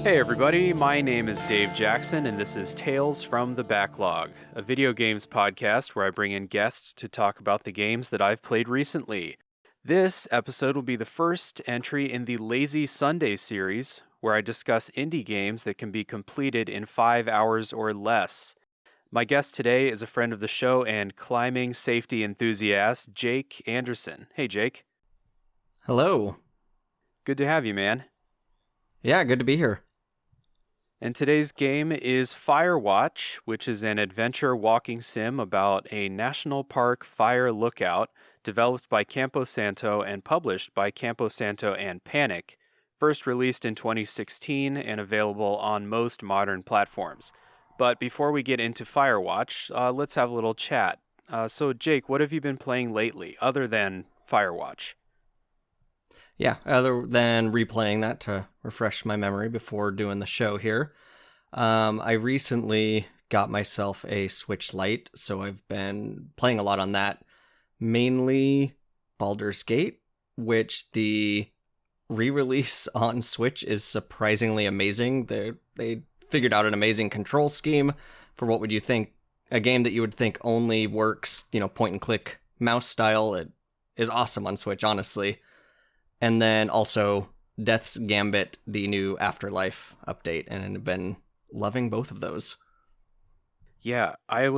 Hey everybody, my name is Dave Jackson and this is Tales from the Backlog, a video games podcast where I bring in guests to talk about the games that I've played recently. This episode will be the first entry in the Lazy Sunday series, where I discuss indie games that can be completed in 5 hours or less. My guest today is a friend of the show and climbing safety enthusiast, Jake Anderson. Hey Jake. Hello. Good to have you, man. Yeah, good to be here. And today's game is Firewatch, which is an adventure walking sim about a national park fire lookout developed by Campo Santo and published by Campo Santo and Panic, first released in 2016 and available on most modern platforms. But before we get into Firewatch, let's have a little chat. So Jake, what have you been playing lately, other than Firewatch? Yeah, other than replaying that to refresh my memory before doing the show here, I recently got myself a Switch Lite, so I've been playing a lot on that. Mainly Baldur's Gate, which the re-release on Switch is surprisingly amazing. They figured out an amazing control scheme for what would you think, a game that you would think only works, point and click mouse style. It is awesome on Switch, honestly. And then also Death's Gambit, the new Afterlife update, and I've been loving both of those. Yeah, I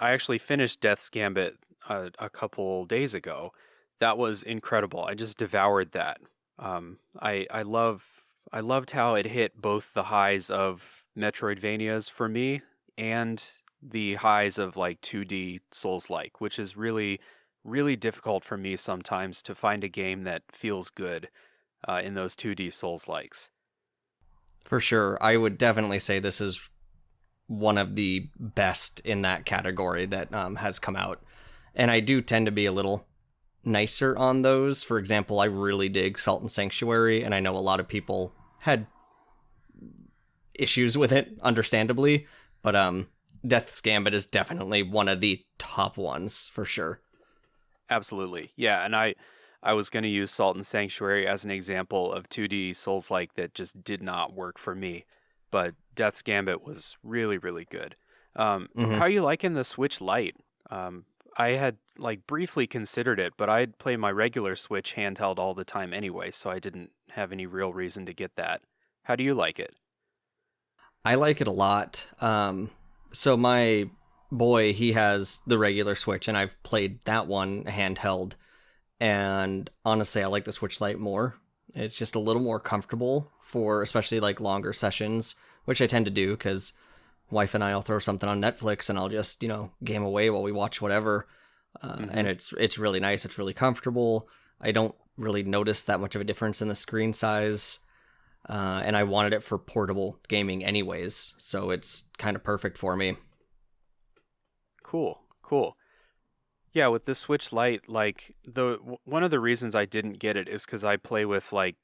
actually finished Death's Gambit a couple days ago. That was incredible. I just devoured that. I loved how it hit both the highs of Metroidvanias for me and the highs of like 2D Souls-like, which is really, really difficult for me sometimes to find a game that feels good in those 2D Souls-likes. For sure, I would definitely say this is one of the best in that category that has come out. And I do tend to be a little nicer on those. For example, I really dig Salt and Sanctuary, and I know a lot of people had issues with it, understandably, but Death's Gambit is definitely one of the top ones, for sure. Absolutely. Yeah, and I was going to use Salt and Sanctuary as an example of 2D Souls-like that just did not work for me, but Death's Gambit was really, really good. How are you liking the Switch Lite? I had like briefly considered it, but I'd play my regular Switch handheld all the time anyway, so I didn't have any real reason to get that. How do you like it? I like it a lot. So my boy, he has the regular Switch, and I've played that one handheld. And honestly, I like the Switch Lite more. It's just a little more comfortable for especially like longer sessions, which I tend to do because wife and I will throw something on Netflix and I'll just, game away while we watch whatever. And it's really nice. It's really comfortable. I don't really notice that much of a difference in the screen size. And I wanted it for portable gaming anyways, so it's kind of perfect for me. Cool. Yeah, with the Switch Lite, like one of the reasons I didn't get it is because I play with like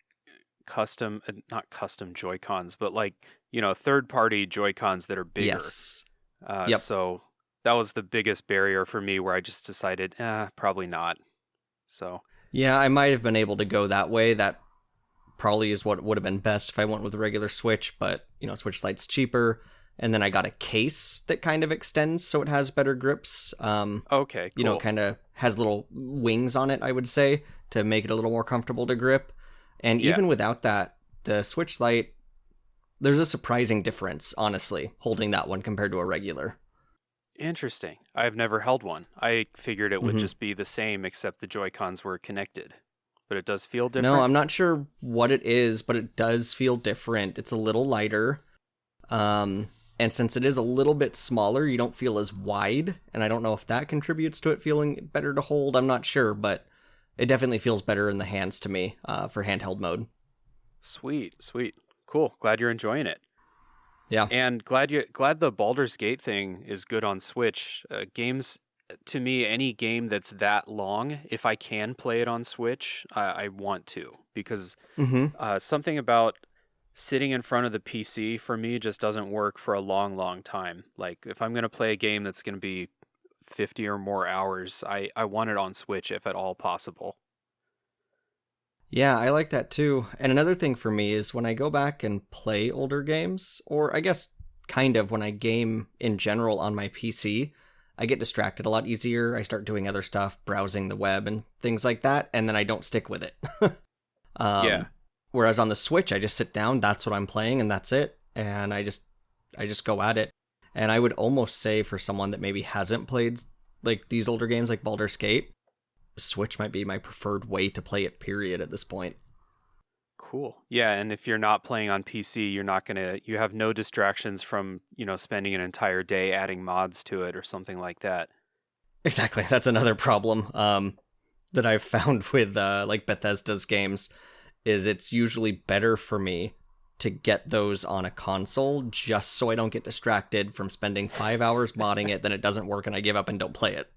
not custom Joy-Cons, but like, third-party Joy-Cons that are bigger. Yes. Yep. So that was the biggest barrier for me where I just decided, probably not. So Yeah, I might have been able to go that way. That probably is what would have been best if I went with a regular Switch, but, Switch Lite's cheaper. And then I got a case that kind of extends so it has better grips. Okay, cool. Kind of has little wings on it, I would say, to make it a little more comfortable to grip. And even without that, the Switch Lite, there's a surprising difference, honestly, holding that one compared to a regular. Interesting. I've never held one. I figured it would just be the same, except the Joy-Cons were connected. But it does feel different? No, I'm not sure what it is, but it does feel different. It's a little lighter. And since it is a little bit smaller, you don't feel as wide. And I don't know if that contributes to it feeling better to hold. I'm not sure, but it definitely feels better in the hands to me for handheld mode. Sweet. Cool. Glad you're enjoying it. Yeah. And glad the Baldur's Gate thing is good on Switch. Games, to me, any game that's that long, if I can play it on Switch, I want to. Because something about sitting in front of the PC for me just doesn't work for a long, long time. Like if I'm going to play a game that's going to be 50 or more hours, I want it on Switch if at all possible. Yeah, I like that too. And another thing for me is when I go back and play older games, or I guess kind of when I game in general on my PC, I get distracted a lot easier. I start doing other stuff, browsing the web and things like that, and then I don't stick with it. Yeah. um, Whereas on the Switch, I just sit down, that's what I'm playing, and that's it. And I just go at it. And I would almost say for someone that maybe hasn't played like these older games like Baldur's Gate, Switch might be my preferred way to play it, period, at this point. Cool. Yeah, and if you're not playing on PC, you have no distractions from, spending an entire day adding mods to it or something like that. Exactly. That's another problem that I've found with like Bethesda's games is it's usually better for me to get those on a console just so I don't get distracted from spending 5 hours modding it, then it doesn't work and I give up and don't play it.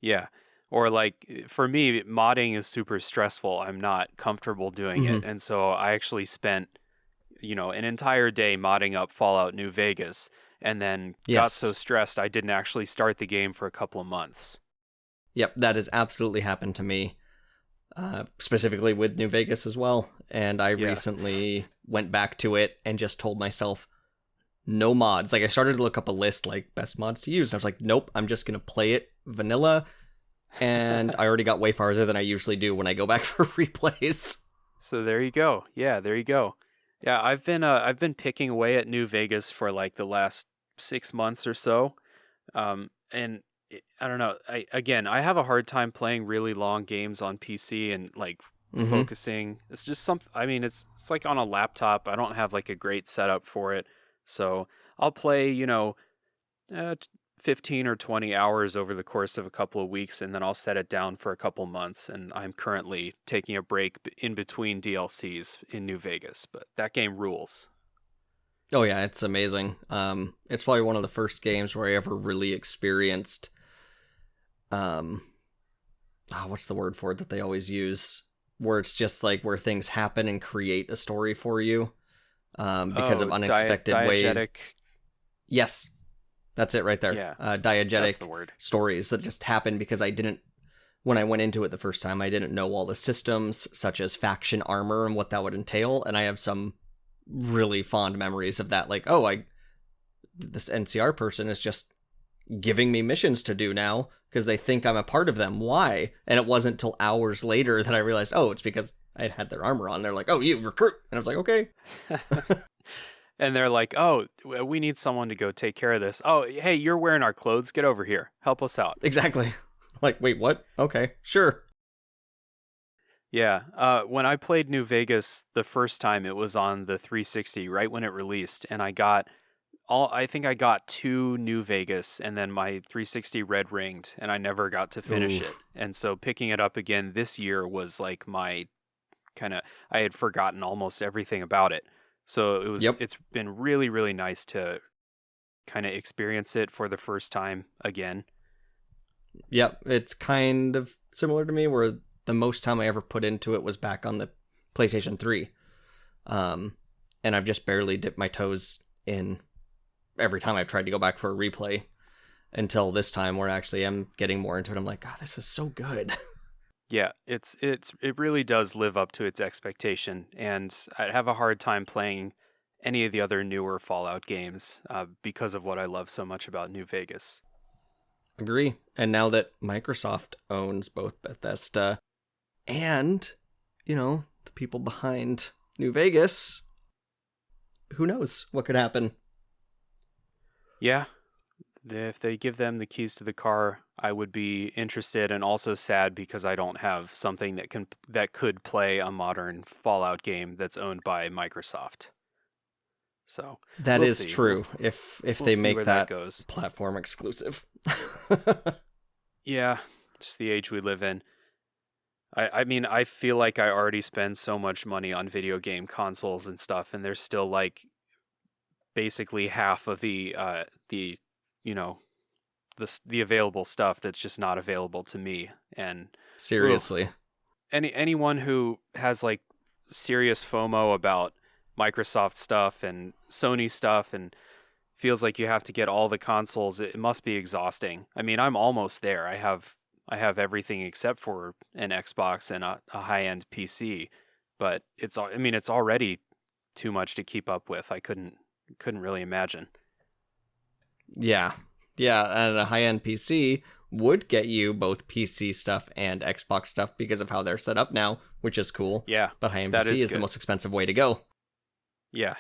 Yeah. Or like for me, modding is super stressful. I'm not comfortable doing Hmm. it. And so I actually spent, an entire day modding up Fallout New Vegas and then got so Yes. stressed I didn't actually start the game for a couple of months. Yep, that has absolutely happened to me, specifically with New Vegas as well. And I Yeah. recently went back to it and just told myself, no mods. Like I started to look up a list like best mods to use, and I was like, nope, I'm just gonna play it vanilla. And I already got way farther than I usually do when I go back for replays. So there you go. Yeah, there you go. Yeah, I've been picking away at New Vegas for like the last 6 months or so. And I don't know. I have a hard time playing really long games on PC and like Hmm. focusing. It's just something. I mean, it's like on a laptop. I don't have like a great setup for it, so I'll play 15 or 20 hours over the course of a couple of weeks, and then I'll set it down for a couple months. And I'm currently taking a break in between DLCs in New Vegas, but that game rules. Oh yeah, it's amazing. It's probably one of the first games where I ever really experienced, um, what's the word for it that they always use, where it's just like where things happen and create a story for you, because of Oh, unexpected ways. diegetic. Yes, that's it right there. Yeah, that's the Diegetic word. stories that just happen because I didn't, when I went into it the first time, I didn't know all the systems, such as faction armor and what that would entail. And I have some really fond memories of that. Like, oh, this NCR person is just giving me missions to do now because they think I'm a part of them. Why? And it wasn't till hours later that I realized, oh, it's because I had their armor on. They're like, oh, you recruit. And I was like, okay. And they're like, "Oh, we need someone to go take care of this. Oh, hey, you're wearing our clothes. Get over here. Help us out." Exactly. Like, wait, what? Okay, sure. Yeah. When I played New Vegas the first time, it was on the 360, right when it released, and I think I got two New Vegas, and then my 360 red ringed, and I never got to finish Ooh. it. And so picking it up again this year was like my kind of I had forgotten almost everything about it. So Yep. it's been really, really nice to kind of experience it for the first time again. Yep. It's kind of similar to me where the most time I ever put into it was back on the PlayStation 3. Um, and I've just barely dipped my toes in every time I've tried to go back for a replay until this time where actually I'm getting more into it. I'm like, God, this is so good. Yeah, it really does live up to its expectation, and I have a hard time playing any of the other newer Fallout games because of what I love so much about New Vegas. Agree. And now that Microsoft owns both Bethesda and, the people behind New Vegas, who knows what could happen? Yeah, if they give them the keys to the car, I would be interested and also sad because I don't have something that could play a modern Fallout game that's owned by Microsoft. So That we'll is see. We'll true if we'll they see make where that that goes. platform exclusive. Yeah, just the age we live in. I mean, I feel like I already spend so much money on video game consoles and stuff, and there's still like basically half of the you know the available stuff that's just not available to me. And ooh, Seriously. anyone who has like serious FOMO about Microsoft stuff and Sony stuff and feels like you have to get all the consoles, it must be exhausting. I mean, I'm almost there. I have I have everything except for an Xbox and a high-end PC, but I mean, it's already too much to keep up with. I couldn't really imagine. Yeah. Yeah, and a high-end PC would get you both PC stuff and Xbox stuff because of how they're set up now, which is cool. Yeah, But high-end that PC is is the good. most expensive way to go. Yeah.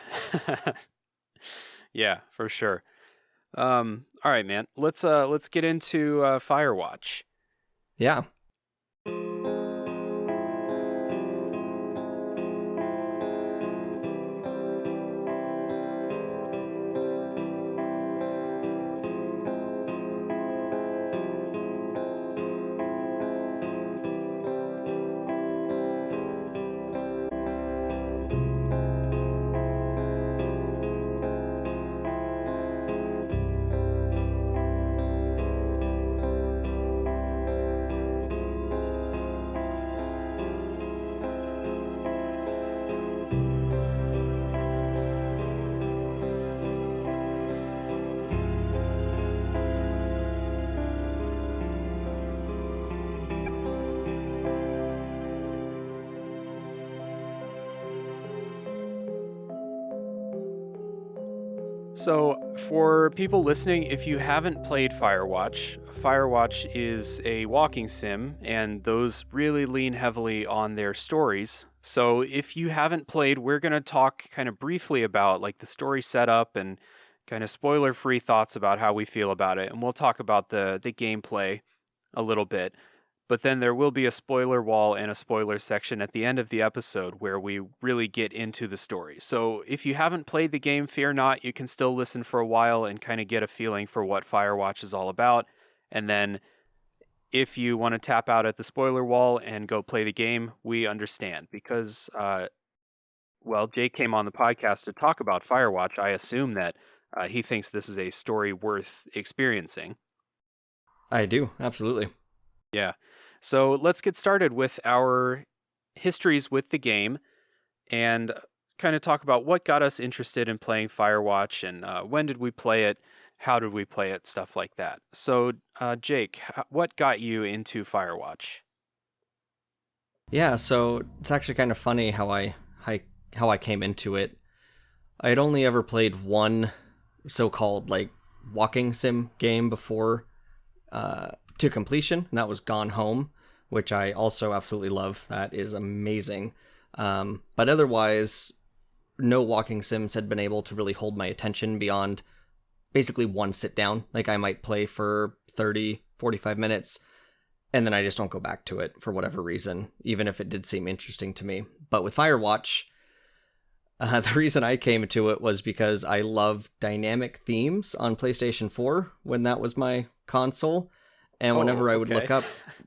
Yeah, for sure. All right, man. Let's get into Firewatch. Yeah. So, for people listening, if you haven't played Firewatch, Firewatch is a walking sim, and those really lean heavily on their stories. So, if you haven't played, we're going to talk kind of briefly about like the story setup and kind of spoiler-free thoughts about how we feel about it, and we'll talk about the gameplay a little bit. But then there will be a spoiler wall and a spoiler section at the end of the episode where we really get into the story. So if you haven't played the game, fear not, you can still listen for a while and kind of get a feeling for what Firewatch is all about. And then if you want to tap out at the spoiler wall and go play the game, we understand because, well, Jake came on the podcast to talk about Firewatch. I assume that he thinks this is a story worth experiencing. I do, absolutely. Yeah. So let's get started with our histories with the game and kind of talk about what got us interested in playing Firewatch and when did we play it, how did we play it, stuff like that. So, Jake, what got you into Firewatch? Yeah, so it's actually kind of funny how I came into it. I had only ever played one so-called like walking sim game before to completion, and that was Gone Home, which I also absolutely love. That is amazing. But otherwise, no walking sims had been able to really hold my attention beyond basically one sit down. Like I might play for 30, 45 minutes, and then I just don't go back to it for whatever reason, even if it did seem interesting to me. But with Firewatch, the reason I came to it was because I love dynamic themes on PlayStation 4 when that was my console. And whenever I would look up,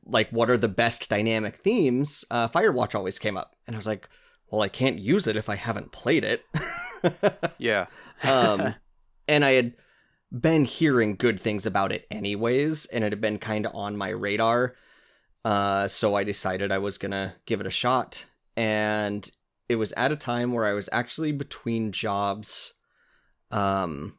like, what are the best dynamic themes, Firewatch always came up. And I was like, well, I can't use it if I haven't played it. Yeah. And I had been hearing good things about it anyways, and it had been kind of on my radar. So I decided I was going to give it a shot. And it was at a time where I was actually between jobs. And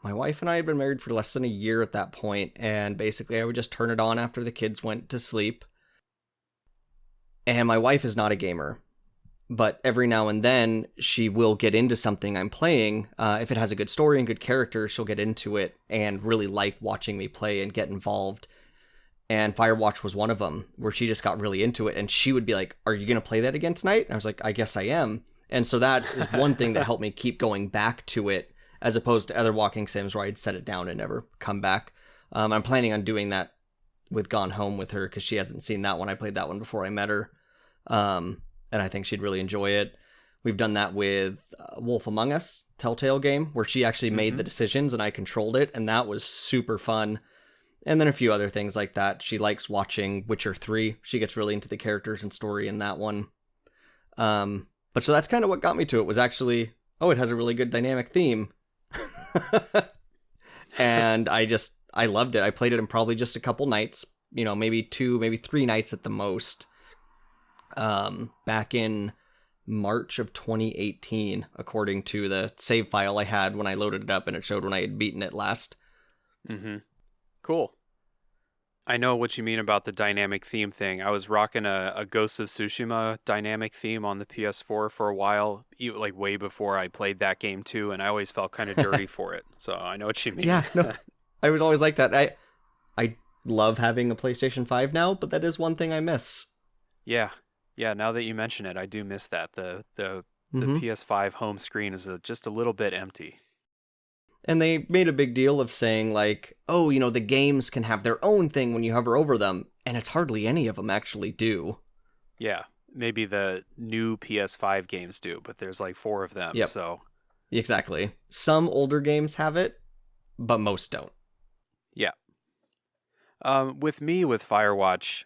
my wife and I had been married for less than a year at that point, and basically I would just turn it on after the kids went to sleep. And my wife is not a gamer, but every now and then she will get into something I'm playing. If it has a good story and good character, she'll get into it and really like watching me play and get involved. And Firewatch was one of them, where she just got really into it, and she would be like, "Are you going to play that again tonight?" And I was like, "I guess I am." And so that is one thing that helped me keep going back to it, as opposed to other walking sims where I'd set it down and never come back. I'm planning on doing that with Gone Home with her, because she hasn't seen that one. I played that one before I met her, and I think she'd really enjoy it. We've done that with Wolf Among Us, Telltale game, where she actually made the decisions and I controlled it, and that was super fun. And then a few other things like that. She likes watching Witcher 3. She gets really into the characters and story in that one. But so that's kind of what got me to it, was actually, oh, it has a really good dynamic theme. And I loved it. I played it in probably just a couple nights, maybe 2, maybe 3 nights at the most. Back in March of 2018, according to the save file I had when I loaded it up, and it showed when I had beaten it last. Mm-hmm. Cool. I know what you mean about the dynamic theme thing. I was rocking a Ghost of Tsushima dynamic theme on the PS4 for a while, like way before I played that game too, and I always felt kind of dirty for it. So I know what you mean. Yeah, no, I was always like that. I love having a PlayStation 5 now, but that is one thing I miss. Yeah. Yeah, now that you mention it, I do miss that. The Hmm. PS5 home screen is just a little bit empty. And they made a big deal of saying, like, oh, the games can have their own thing when you hover over them, and it's hardly any of them actually do. Yeah, maybe the new PS5 games do, but there's like 4 of them, Yep, so exactly. Some older games have it, but most don't. yeah. With me, with Firewatch,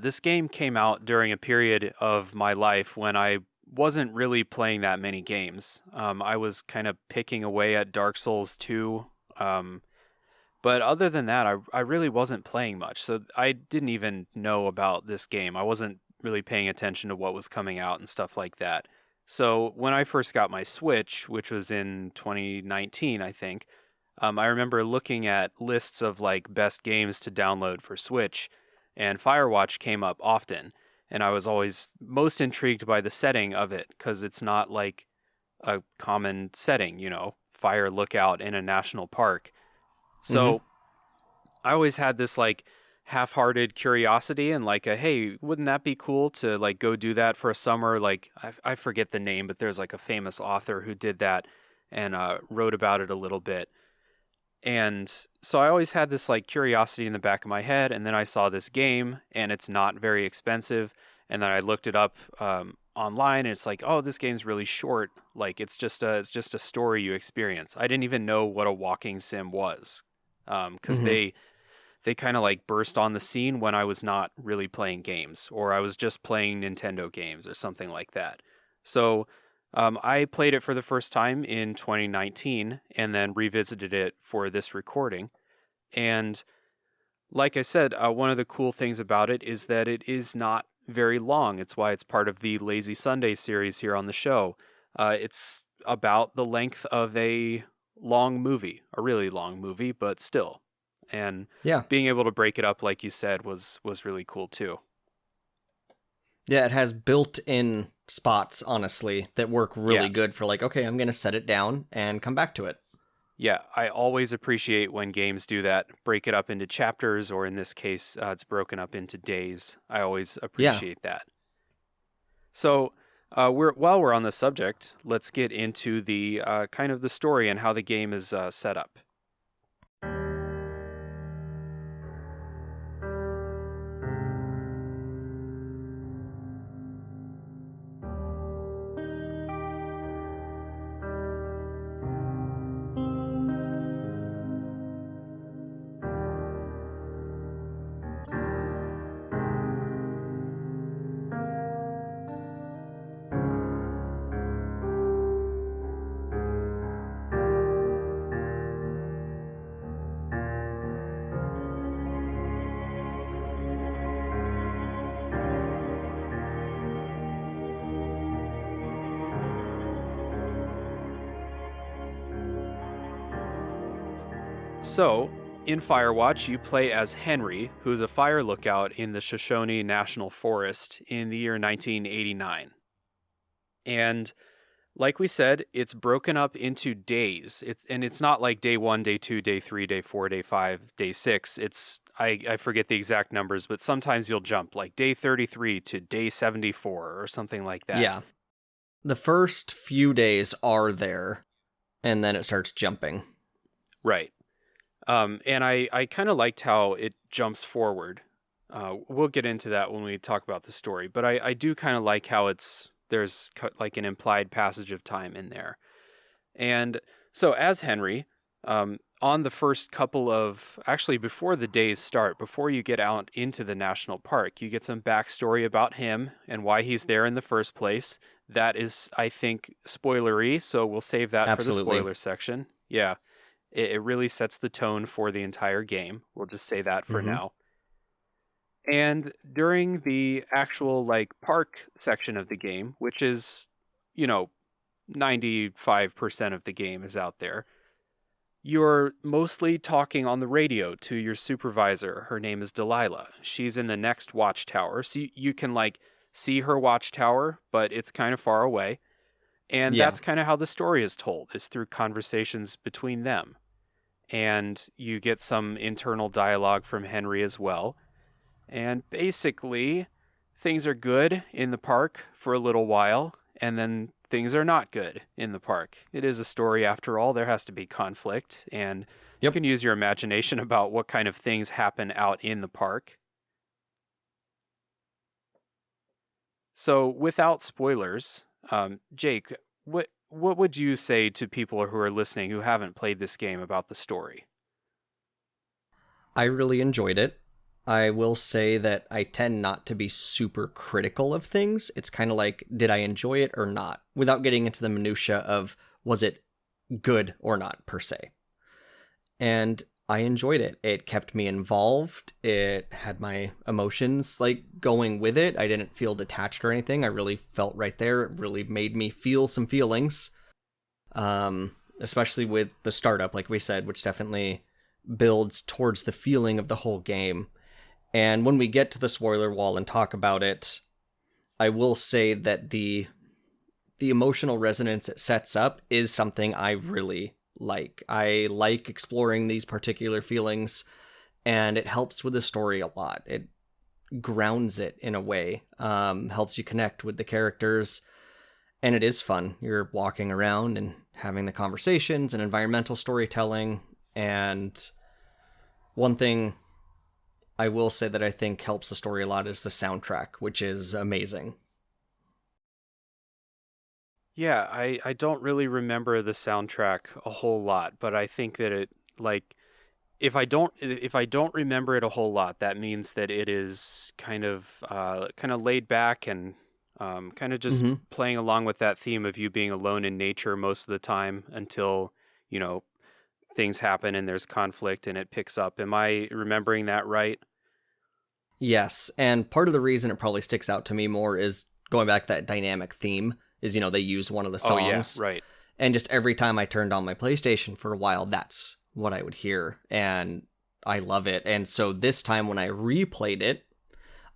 this game came out during a period of my life when I wasn't really playing that many games. I was kind of picking away at Dark Souls 2. But other than that, I really wasn't playing much. So I didn't even know about this game. I wasn't really paying attention to what was coming out and stuff like that. So when I first got my Switch, which was in 2019, I think, I remember looking at lists of like best games to download for Switch, and Firewatch came up often. And I was always most intrigued by the setting of it because it's not like a common setting, fire lookout in a national park. Hmm. So I always had this like half-hearted curiosity and like a hey, wouldn't that be cool to like go do that for a summer? Like I forget the name, but there's like a famous author who did that and wrote about it a little bit. And so I always had this like curiosity in the back of my head, and then I saw this game, and it's not very expensive, and then I looked it up online, and it's like, oh, this game's really short. Like it's just a story you experience. I didn't even know what a walking sim was, because Hmm. they kind of like burst on the scene when I was not really playing games or I was just playing Nintendo games or something like that. So I played it for the first time in 2019 and then revisited it for this recording. And like I said, one of the cool things about it is that it is not very long. It's why it's part of the Lazy Sunday series here on the show. It's about the length of a long movie, a really long movie, but still. And Yeah. being able to break it up, like you said, was really cool too. Yeah, it has built-in spots, honestly, that work Yeah, really good for like, okay, I'm gonna set it down and come back to it. yeah. I always appreciate when games do that, break it up into chapters, or in this case, it's broken up into days. I always Yeah. appreciate that. So, while we're on the subject, let's get into the kind of the story and how the game is set up. So, in Firewatch, you play as Henry, who's a fire lookout in the Shoshone National Forest in the year 1989. And like we said, it's broken up into days. It's not like day 1, day 2, day 3, day 4, day 5, day 6. It's I forget the exact numbers, but sometimes you'll jump like day 33 to day 74 or something like that. Yeah. The first few days are there, and then it starts jumping. Right. And I kind of liked how it jumps forward. We'll get into that when we talk about the story, but I do kind of like how there's like an implied passage of time in there. And so as Henry, on the first couple of actually before the days start, before you get out into the national park, you get some backstory about him and why he's there in the first place. That is, I think, spoilery, so we'll save that for the Absolutely. spoiler section. Yeah, it really sets the tone for the entire game. We'll just say that for Hmm. now. And during the actual like park section of the game, which is, you know, 95% of the game is out there, You're mostly talking on the radio to your supervisor. Her name is Delilah. She's in the next watchtower. So you can like see her watchtower, but it's kind of far away. And Yeah. that's kind of how the story is told, is through conversations between them. And you get some internal dialogue from Henry as well. And basically, things are good in the park for a little while, and then things are not good in the park. It is a story after all. There has to be conflict, and you Yep. can use your imagination about what kind of things happen out in the park. So, without spoilers, Jake, what would you say to people who are listening who haven't played this game about the story? I really enjoyed it. I will say that I tend not to be super critical of things. It's kind of like, did I enjoy it or not? Without getting into the minutia of, was it good or not, per se. And I enjoyed it. It kept me involved. It had my emotions like going with it. I didn't feel detached or anything. I really felt right there. It really made me feel some feelings. Especially with the startup, like we said, which definitely builds towards the feeling of the whole game. And when we get to the spoiler wall and talk about it, I will say that the emotional resonance it sets up is something I really like. I like exploring these particular feelings, and it helps with the story a lot. It grounds it in a way, helps you connect with the characters, and it is fun. You're walking around and having the conversations and environmental storytelling. And one thing I will say that I think helps the story a lot is the soundtrack, which is amazing. Yeah, I don't really remember the soundtrack a whole lot, but I think that it like if I don't remember it a whole lot, that means that it is kind of laid back and kind of just Mm-hmm. playing along with that theme of you being alone in nature most of the time until, you know, things happen and there's conflict and it picks up. Am I remembering that right? Yes, and part of the reason it probably sticks out to me more is going back to that dynamic theme is, they use one of the Oh yeah, songs, right. and just every time I turned on my PlayStation for a while, that's what I would hear, and I love it. And so this time when I replayed it,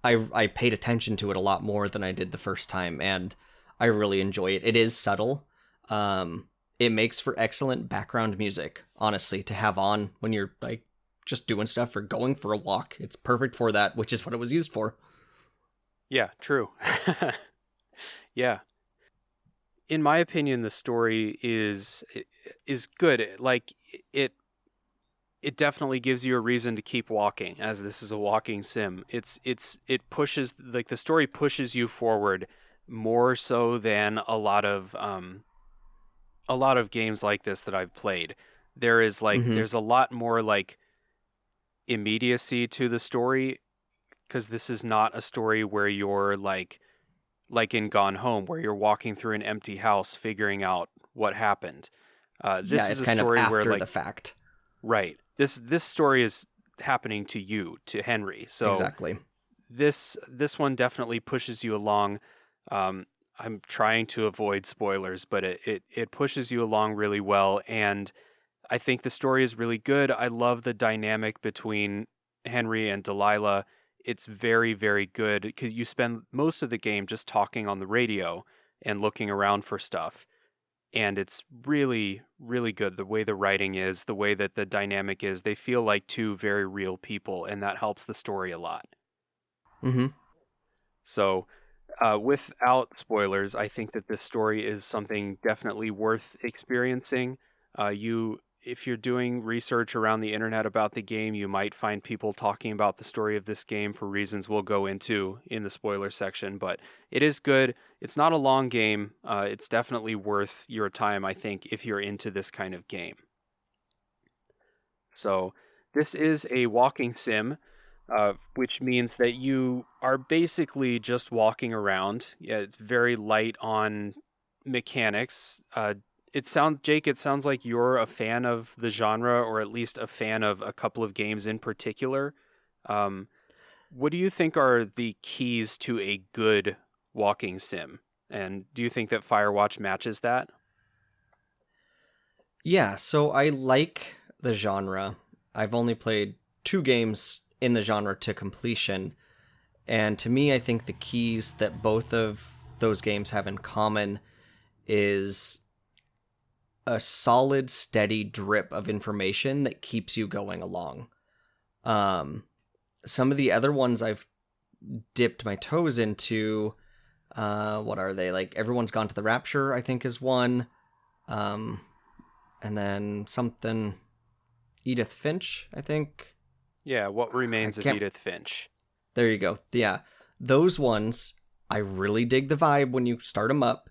I paid attention to it a lot more than I did the first time, and I really enjoy it. It is subtle. It makes for excellent background music, honestly, to have on when you're like just doing stuff or going for a walk. It's perfect for that, which is what it was used for. Yeah, true. Yeah. In my opinion, the story is good. Like it it definitely gives you a reason to keep walking, as this is a walking sim. It pushes, like, the story pushes you forward more so than a lot of games like this that I've played. Mm-hmm. There's a lot more like immediacy to the story, because this is not a story where you're like in Gone Home, where you're walking through an empty house figuring out what happened. Yeah, This is it's a kind of story where, after like, the fact. right, this story is happening to you, to Henry. So Exactly. this one definitely pushes you along. Um, I'm trying to avoid spoilers, but it pushes you along really well, and I think the story is really good. I love the dynamic between Henry and Delilah. It's very, very good because you spend most of the game just talking on the radio and looking around for stuff. And it's really, really good. The way the writing is, the way that the dynamic is, they feel like two very real people, and that helps the story a lot. Mm-hmm. So, without spoilers, I think that this story is something definitely worth experiencing. If you're doing research around the internet about the game, you might find people talking about the story of this game for reasons we'll go into in the spoiler section. But it is good. It's not a long game. It's definitely worth your time, I think, if you're into this kind of game. So, this is a walking sim, which means that you are basically just walking around. Yeah, it's very light on mechanics. Jake, it sounds like you're a fan of the genre, or at least a fan of a couple of games in particular. Um, what do you think are the keys to a good walking sim? And do you think that Firewatch matches that? Yeah, so I like the genre. I've only played 2 games in the genre to completion, and to me, I think the keys that both of those games have in common is a solid, steady drip of information that keeps you going along. Um, some of the other ones I've dipped my toes into, what are they? Like Everyone's Gone to the Rapture, I think is one. Um, and then something Edith Finch, I think. Yeah, What I Remains of can't. Edith Finch. There you go. Yeah, those ones I really dig the vibe when you start them up,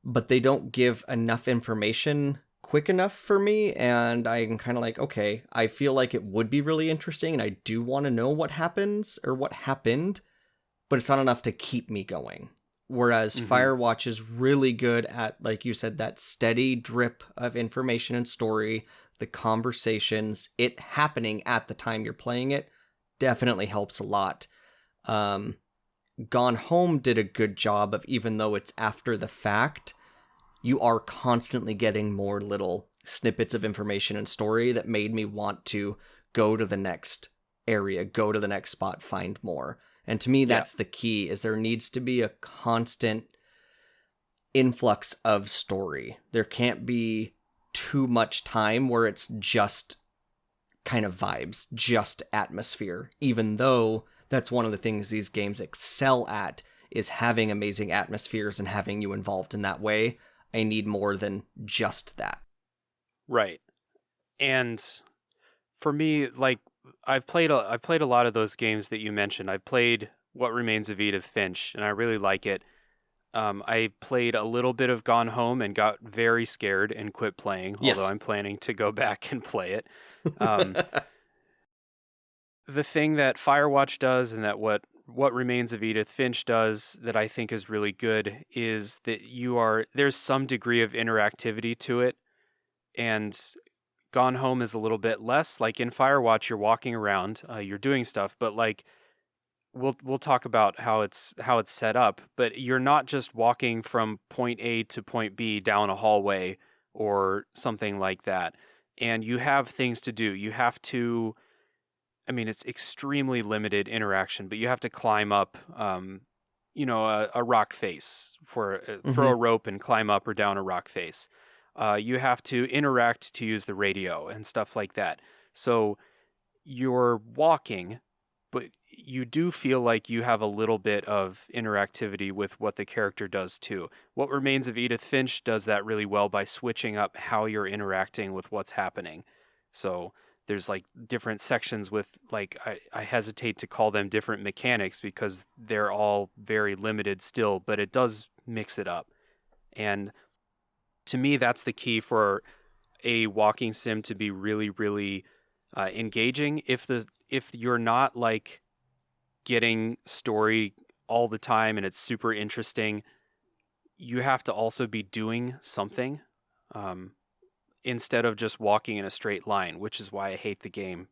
but they don't give enough information quick enough for me, and I'm kind of like, okay, I feel like it would be really interesting, and I do want to know what happens or what happened, but it's not enough to keep me going. Whereas Hmm. Firewatch is really good at, like you said, that steady drip of information and story, the conversations, it happening at the time you're playing it definitely helps a lot. Um, Gone Home did a good job of, even though it's after the fact, you are constantly getting more little snippets of information and story that made me want to go to the next area, go to the next spot, find more. And to me, Yeah, that's the key, is there needs to be a constant influx of story. There can't be too much time where it's just kind of vibes, just atmosphere, even though that's one of the things these games excel at, is having amazing atmospheres and having you involved in that way. I need more than just that. right. And for me, like I've played a lot of those games that you mentioned. I've played What Remains of Edith Finch, and I really like it. I played a little bit of Gone Home and got very scared and quit playing, although Yes. I'm planning to go back and play it. Um, the thing that Firewatch does and that what Remains of Edith Finch does that I think is really good is that there's some degree of interactivity to it, and Gone Home is a little bit less. Like in Firewatch, you're walking around, you're doing stuff, but like we'll talk about how it's set up, but you're not just walking from point A to point B down a hallway or something like that. And you have things to do. You have to, I mean, it's extremely limited interaction, but you have to climb up, a rock face for throw Hmm. a rope and climb up or down a rock face. You have to interact to use the radio and stuff like that. So you're walking, but you do feel like you have a little bit of interactivity with what the character does too. What Remains of Edith Finch does that really well by switching up how you're interacting with what's happening. So there's like different sections with like I hesitate to call them different mechanics because they're all very limited still, but it does mix it up. And to me, that's the key for a walking sim to be really, really engaging. If you're not like getting story all the time and it's super interesting, you have to also be doing something um, instead of just walking in a straight line, which is why I hate the game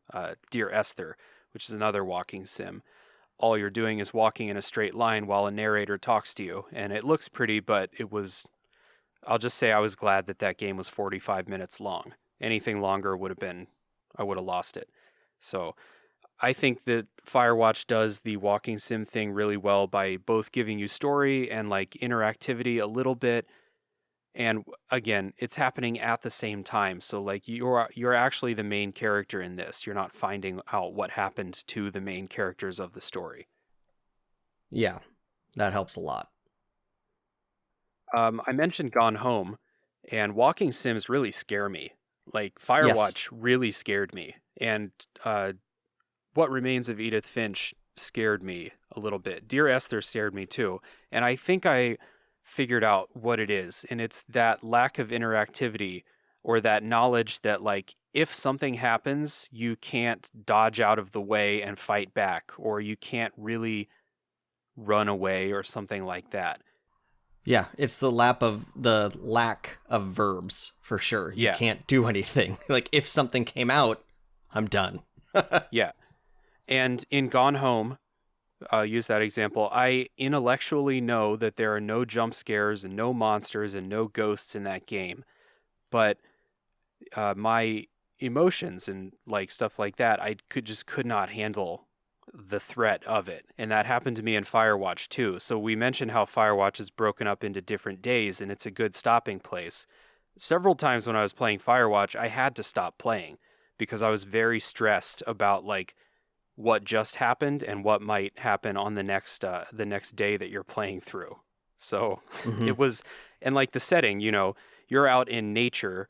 Dear Esther, which is another walking sim. All you're doing is walking in a straight line while a narrator talks to you, and it looks pretty, but I'll just say I was glad that that game was 45 minutes long. Anything longer I would have lost it. So I think that Firewatch does the walking sim thing really well by both giving you story and like interactivity a little bit. And again, it's happening at the same time. So like you're actually the main character in this. You're not finding out what happened to the main characters of the story. Yeah, that helps a lot. I mentioned Gone Home, and walking sims really scare me. Like Yes. Firewatch really scared me, and What Remains of Edith Finch scared me a little bit. Dear Esther scared me too, and I think I figured out what it is, and it's that lack of interactivity or that knowledge that like if something happens, you can't dodge out of the way and fight back, or you can't really run away or something like that. Yeah, it's the lack of verbs for sure. You Yeah, can't do anything. Like if something came out, I'm done. yeah. And in Gone Home, use that example. I intellectually know that there are no jump scares and no monsters and no ghosts in that game, but my emotions and like stuff like that, I could not handle the threat of it. And that happened to me in Firewatch too. So we mentioned how Firewatch is broken up into different days and it's a good stopping place. Several times when I was playing Firewatch, I had to stop playing because I was very stressed about like what just happened and what might happen on the next day that you're playing through. So Hmm. it was, and like the setting, you're out in nature,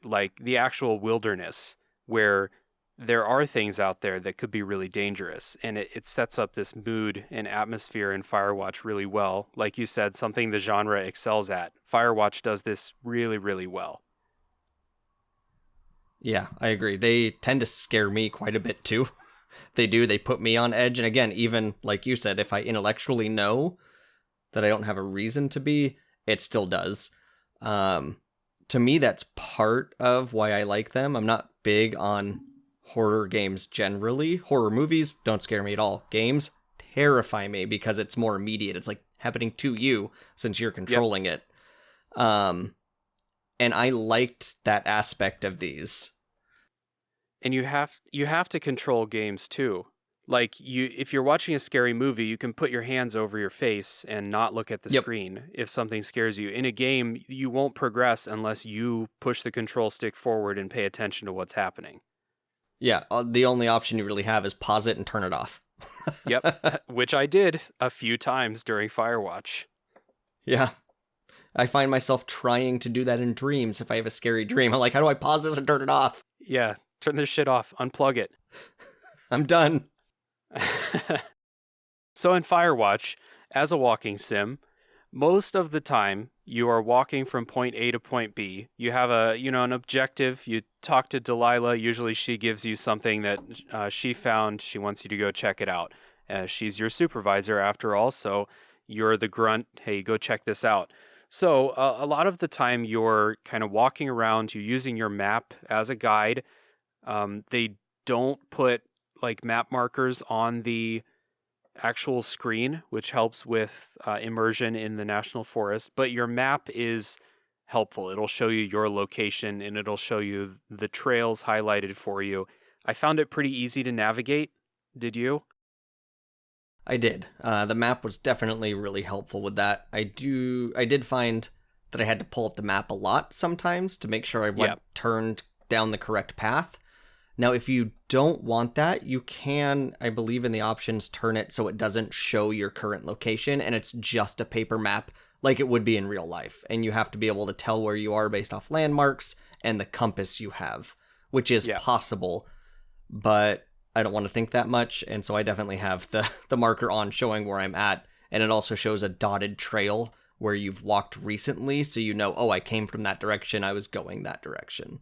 like the actual wilderness, where there are things out there that could be really dangerous. And it sets up this mood and atmosphere in Firewatch really well. Like you said, something the genre excels at. Firewatch does this really, really well. Yeah, I agree. They tend to scare me quite a bit too. They do. They put me on edge. And again, even like you said, if I intellectually know that I don't have a reason to be, it still does. Um, to me, that's part of why I like them. I'm not big on horror games generally. Horror movies don't scare me at all. Games terrify me because it's more immediate. It's like happening to you since you're Yep. controlling it. Um, and I liked that aspect of these. And you have to control games too. Like if you're watching a scary movie, you can put your hands over your face and not look at the Yep. screen if something scares you. In a game, you won't progress unless you push the control stick forward and pay attention to what's happening. Yeah, the only option you really have is pause it and turn it off. Yep, which I did a few times during Firewatch. Yeah. I find myself trying to do that in dreams if I have a scary dream. I'm like, how do I pause this and turn it off? Yeah, turn this shit off, unplug it. I'm done. So in Firewatch, as a walking sim, most of the time you are walking from point A to point B. You have an objective. You talk to Delilah. Usually she gives you something that she found. She wants you to go check it out. She's your supervisor after all, so you're the grunt. Hey, go check this out. So a lot of the time you're kind of walking around. You're using your map as a guide. They don't put like map markers on the actual screen, which helps with immersion in the national forest. But your map is helpful. It'll show you your location and it'll show you the trails highlighted for you. I found it pretty easy to navigate. Did you? I did. The map was definitely really helpful with that. I did find that I had to pull up the map a lot sometimes to make sure I Yeah. went turned down the correct path. Now, if you don't want that, you can, I believe in the options, turn it so it doesn't show your current location and it's just a paper map like it would be in real life. And you have to be able to tell where you are based off landmarks and the compass you have, which is Yeah. possible, but I don't want to think that much. And so I definitely have the marker on showing where I'm at. And it also shows a dotted trail where you've walked recently. So you know, oh, I came from that direction. I was going that direction.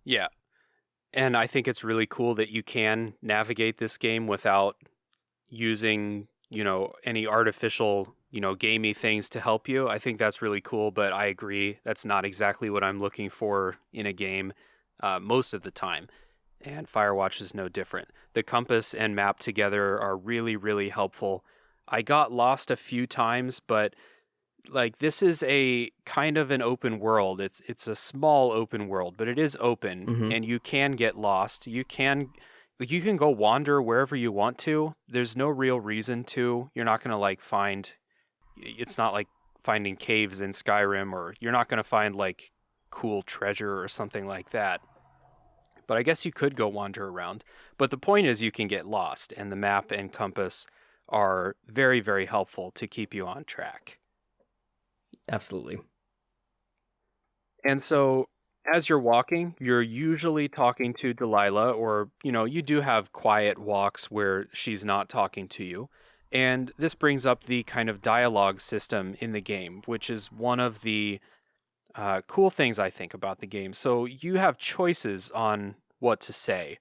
Yeah. And I think it's really cool that you can navigate this game without using, any artificial, gamey things to help you. I think that's really cool, but I agree that's not exactly what I'm looking for in a game most of the time. And Firewatch is no different. The compass and map together are really, really helpful. I got lost a few times, but like this is a kind of an open world. It's a small open world, but it is open Hmm. and you can get lost. You can go wander wherever you want to. There's no real reason to. You're not going to like find it's not like finding caves in Skyrim, or you're not going to find like cool treasure or something like that. But I guess you could go wander around. But the point is you can get lost and the map and compass are very, very helpful to keep you on track. Absolutely. And so as you're walking, you're usually talking to Delilah, or, you do have quiet walks where she's not talking to you. And this brings up the kind of dialogue system in the game, which is one of the cool things I think about the game. So you have choices on what to say.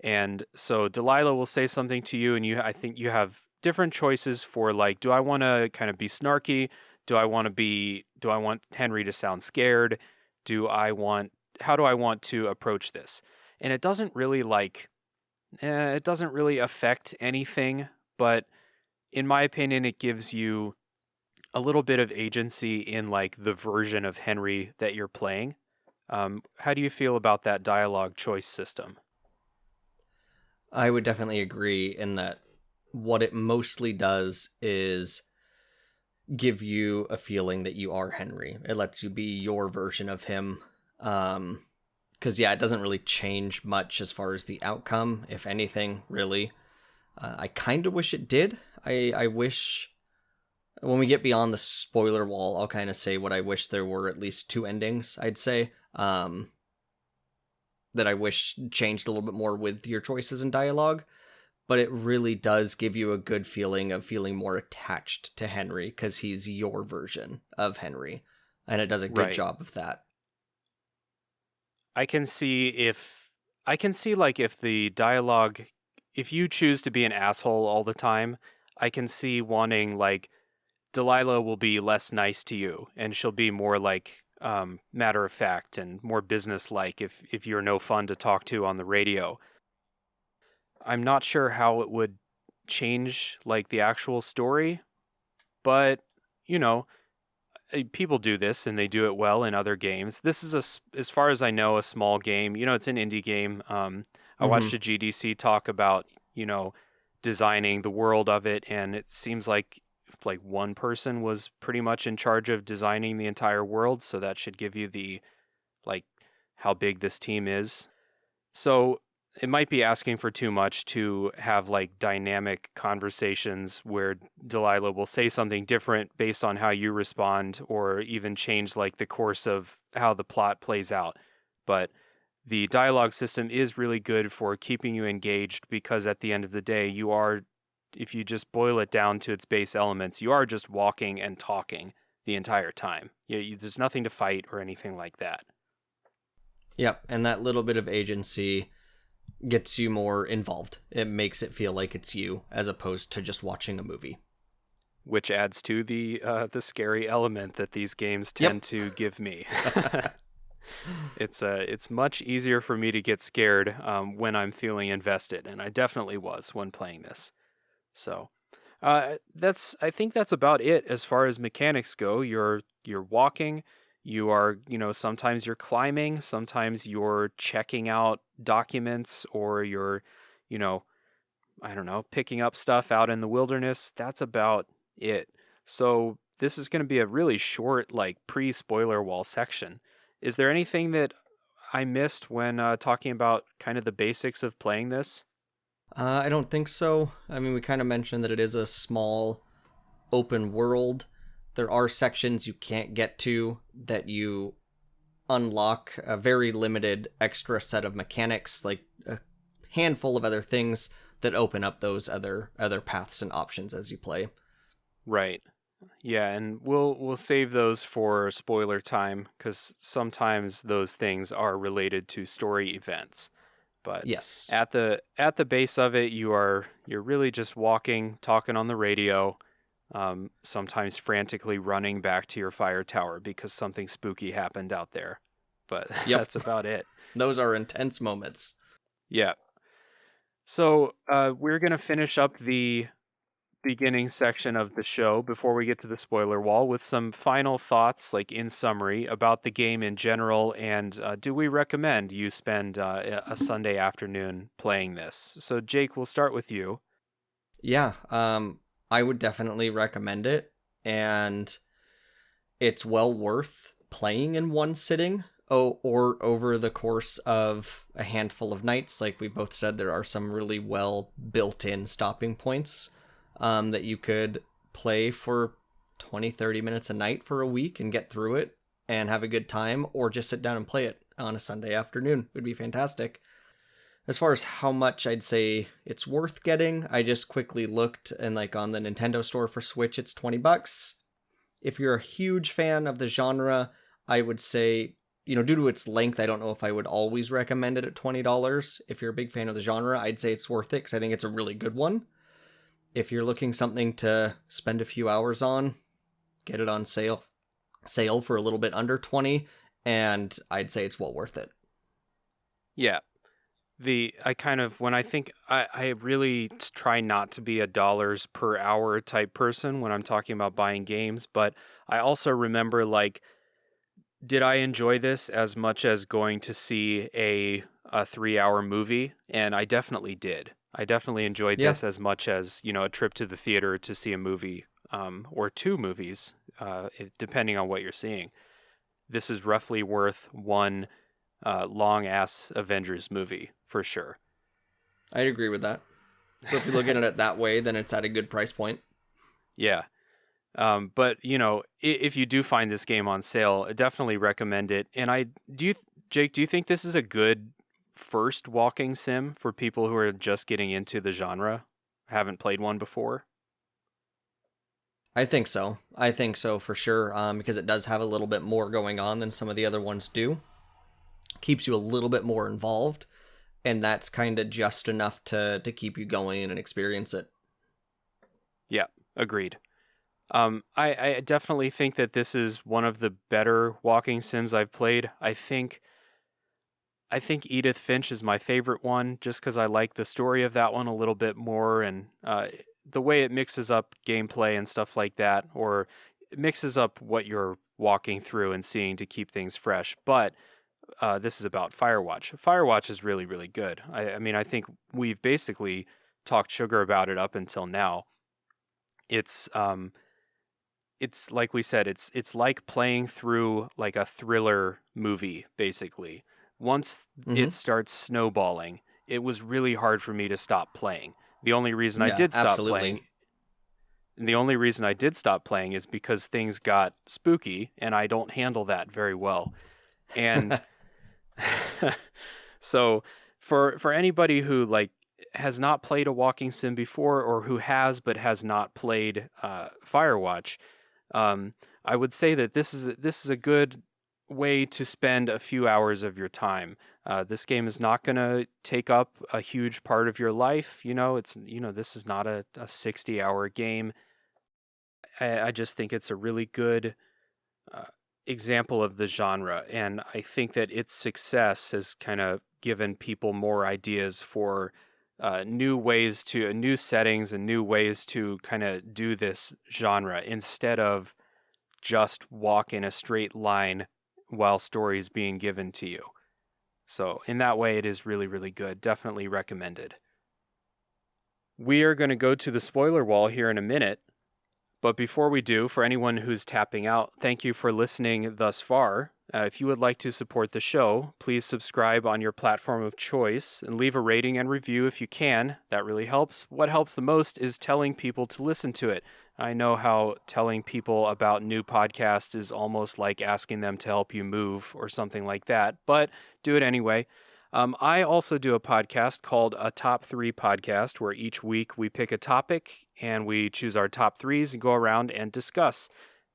And so Delilah will say something to you, and I think you have different choices for like, do I want to kind of be snarky? Do I want Henry to sound scared? How do I want to approach this? And it doesn't really affect anything, but in my opinion, it gives you a little bit of agency in like the version of Henry that you're playing. How do you feel about that dialogue choice system? I would definitely agree in that what it mostly does is give you a feeling that you are Henry. It lets you be your version of him. Because, yeah, it doesn't really change much as far as the outcome, if anything, really. I kind of wish it did. I wish when we get beyond the spoiler wall, I'll kind of say what I wish there were at least two endings, I'd say. That I wish changed a little bit more with your choices in dialogue. But it really does give you a good feeling of feeling more attached to Henry because he's your version of Henry. And it does a good Right. job of that. I can see if I can see like if the dialogue if you choose to be an asshole all the time, I can see wanting like Delilah will be less nice to you and she'll be more like matter of fact and more business like if you're no fun to talk to on the radio. I'm not sure how it would change like the actual story, but you know, people do this and they do it well in other games. This is as far as I know, a small game. You know, it's an indie game. I Mm-hmm. watched a GDC talk about designing the world of it, and it seems like one person was pretty much in charge of designing the entire world. So that should give you the like how big this team is. So it might be asking for too much to have like dynamic conversations where Delilah will say something different based on how you respond or even change like the course of how the plot plays out. But the dialogue system is really good for keeping you engaged because at the end of the day, you are, if you just boil it down to its base elements, you are just walking and talking the entire time. There's nothing to fight or anything like that. Yep. And that little bit of agency gets you more involved. It makes it feel like it's you as opposed to just watching a movie. Which adds to the scary element that these games Yep. tend to give me. It's much easier for me to get scared when I'm feeling invested, and I definitely was when playing this. So that's I think that's about it as far as mechanics go. You're walking, you are sometimes you're climbing, sometimes you're checking out documents, or you're you know I don't know, picking up stuff out in the wilderness. That's about it. So this is going to be a really short, like pre-spoiler wall section. Is there anything that I missed when talking about kind of the basics of playing this? I don't think so. I mean, we kind of mentioned that it is a small open world. There are sections you can't get to that you unlock a very limited extra set of mechanics, like a handful of other things that open up those other paths and options as you play. Right. Yeah, and we'll save those for spoiler time because sometimes those things are related to story events. But Yes. at the base of it, you're really just walking, talking on the radio, sometimes frantically running back to your fire tower because something spooky happened out there. But Yep. that's about it. Those are intense moments. Yeah. So we're gonna finish up the beginning section of the show before we get to the spoiler wall with some final thoughts, like in summary, about the game in general. And do we recommend you spend a Sunday afternoon playing this? So, Jake, we'll start with you. Yeah, I would definitely recommend it, and it's well worth playing in one sitting. Oh, or over the course of a handful of nights. Like we both said, there are some really well built-in stopping points that you could play for 20, 30 minutes a night for a week and get through it and have a good time, or just sit down and play it on a Sunday afternoon. It would be fantastic. As far as how much I'd say it's worth getting, I just quickly looked, and like on the Nintendo store for Switch, it's $20. If you're a huge fan of the genre, I would say, due to its length, I don't know if I would always recommend it at $20. If you're a big fan of the genre, I'd say it's worth it because I think it's a really good one. If you're looking something to spend a few hours on, get it on sale for a little bit under 20, and I'd say it's well worth it. Yeah. I kind of, when I think, I really try not to be a dollars per hour type person when I'm talking about buying games, but I also remember like Did I enjoy this as much as going to see a 3-hour movie? And I definitely did. I definitely enjoyed Yeah, this as much as, a trip to the theater to see a movie, or two movies, depending on what you're seeing. This is roughly worth one long ass Avengers movie for sure. I'd agree with that. So if you look at it that way, then it's at a good price point. Yeah. But if you do find this game on sale, I definitely recommend it. And Jake, do you think this is a good first walking sim for people who are just getting into the genre, haven't played one before? I think so. I think so for sure, because it does have a little bit more going on than some of the other ones do. Keeps you a little bit more involved, and that's kind of just enough to keep you going and experience it. Yeah, agreed. I definitely think that this is one of the better walking sims I've played. I think Edith Finch is my favorite one, just because I like the story of that one a little bit more, and the way it mixes up gameplay and stuff like that, or it mixes up what you're walking through and seeing to keep things fresh. But this is about Firewatch. Firewatch is really, really good. I mean, I think we've basically talked sugar about it up until now. It's it's like we said, it's like playing through like a thriller movie, basically. Once Mm-hmm. it starts snowballing, it was really hard for me to stop playing. The only reason I Yeah, did stop absolutely. playing, and the only reason I did stop playing is because things got spooky, and I don't handle that very well. And so for anybody who like has not played a walking sim before, or who has but has not played Firewatch, um, I would say that this is a good way to spend a few hours of your time. This game is not going to take up a huge part of your life. This is not a 60-hour game. I just think it's a really good uh, example of the genre, and I think that its success has kind of given people more ideas for new settings and new ways to kind of do this genre instead of just walk in a straight line while stories being given to you. So in that way, it is really, really good. Definitely recommended. We are going to go to the spoiler wall here in a minute. But before we do, for anyone who's tapping out, thank you for listening thus far. If you would like to support the show, please subscribe on your platform of choice and leave a rating and review if you can. That really helps. What helps the most is telling people to listen to it. I know how telling people about new podcasts is almost like asking them to help you move or something like that, but do it anyway. I also do a podcast called A Top 3 Podcast, where each week we pick a topic and we choose our top threes and go around and discuss.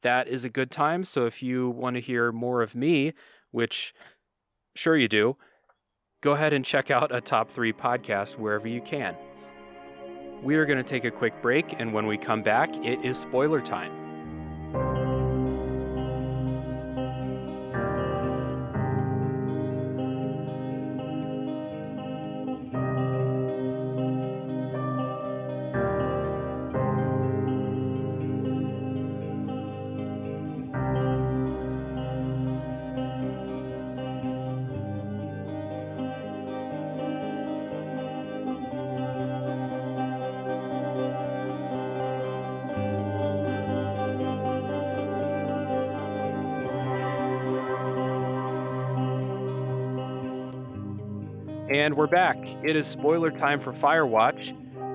That is a good time. So if you want to hear more of me, which sure you do, go ahead and check out A Top 3 Podcast wherever you can. We are going to take a quick break, and when we come back, it is spoiler time. And we're back. It is spoiler time for Firewatch.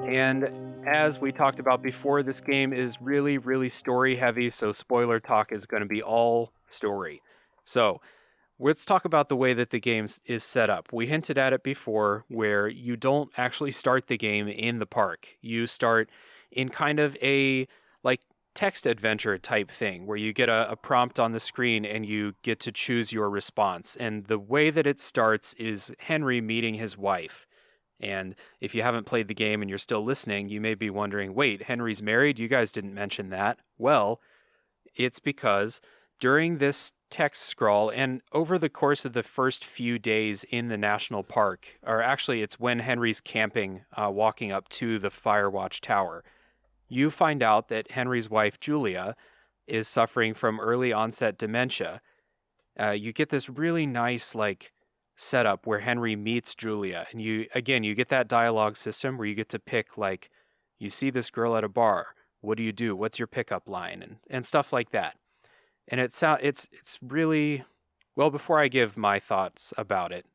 And as we talked about before, this game is really, really story heavy. So spoiler talk is going to be all story. So let's talk about the way that the game is set up. We hinted at it before, where you don't actually start the game in the park. You start in kind of a like text adventure type thing, where you get a prompt on the screen and you get to choose your response. And the way that it starts is Henry meeting his wife. And if you haven't played the game and you're still listening, you may be wondering, wait, Henry's married? You guys didn't mention that. Well, it's because during this text scroll and over the course of the first few days in the national park, or actually, it's when Henry's camping, walking up to the Firewatch Tower, you find out that Henry's wife, Julia, is suffering from early onset dementia. You get this really nice like setup where Henry meets Julia, and you get that dialogue system where you get to pick like, you see this girl at a bar, what do you do? What's your pickup line? And stuff like that. And it's really well. Before I give my thoughts about it,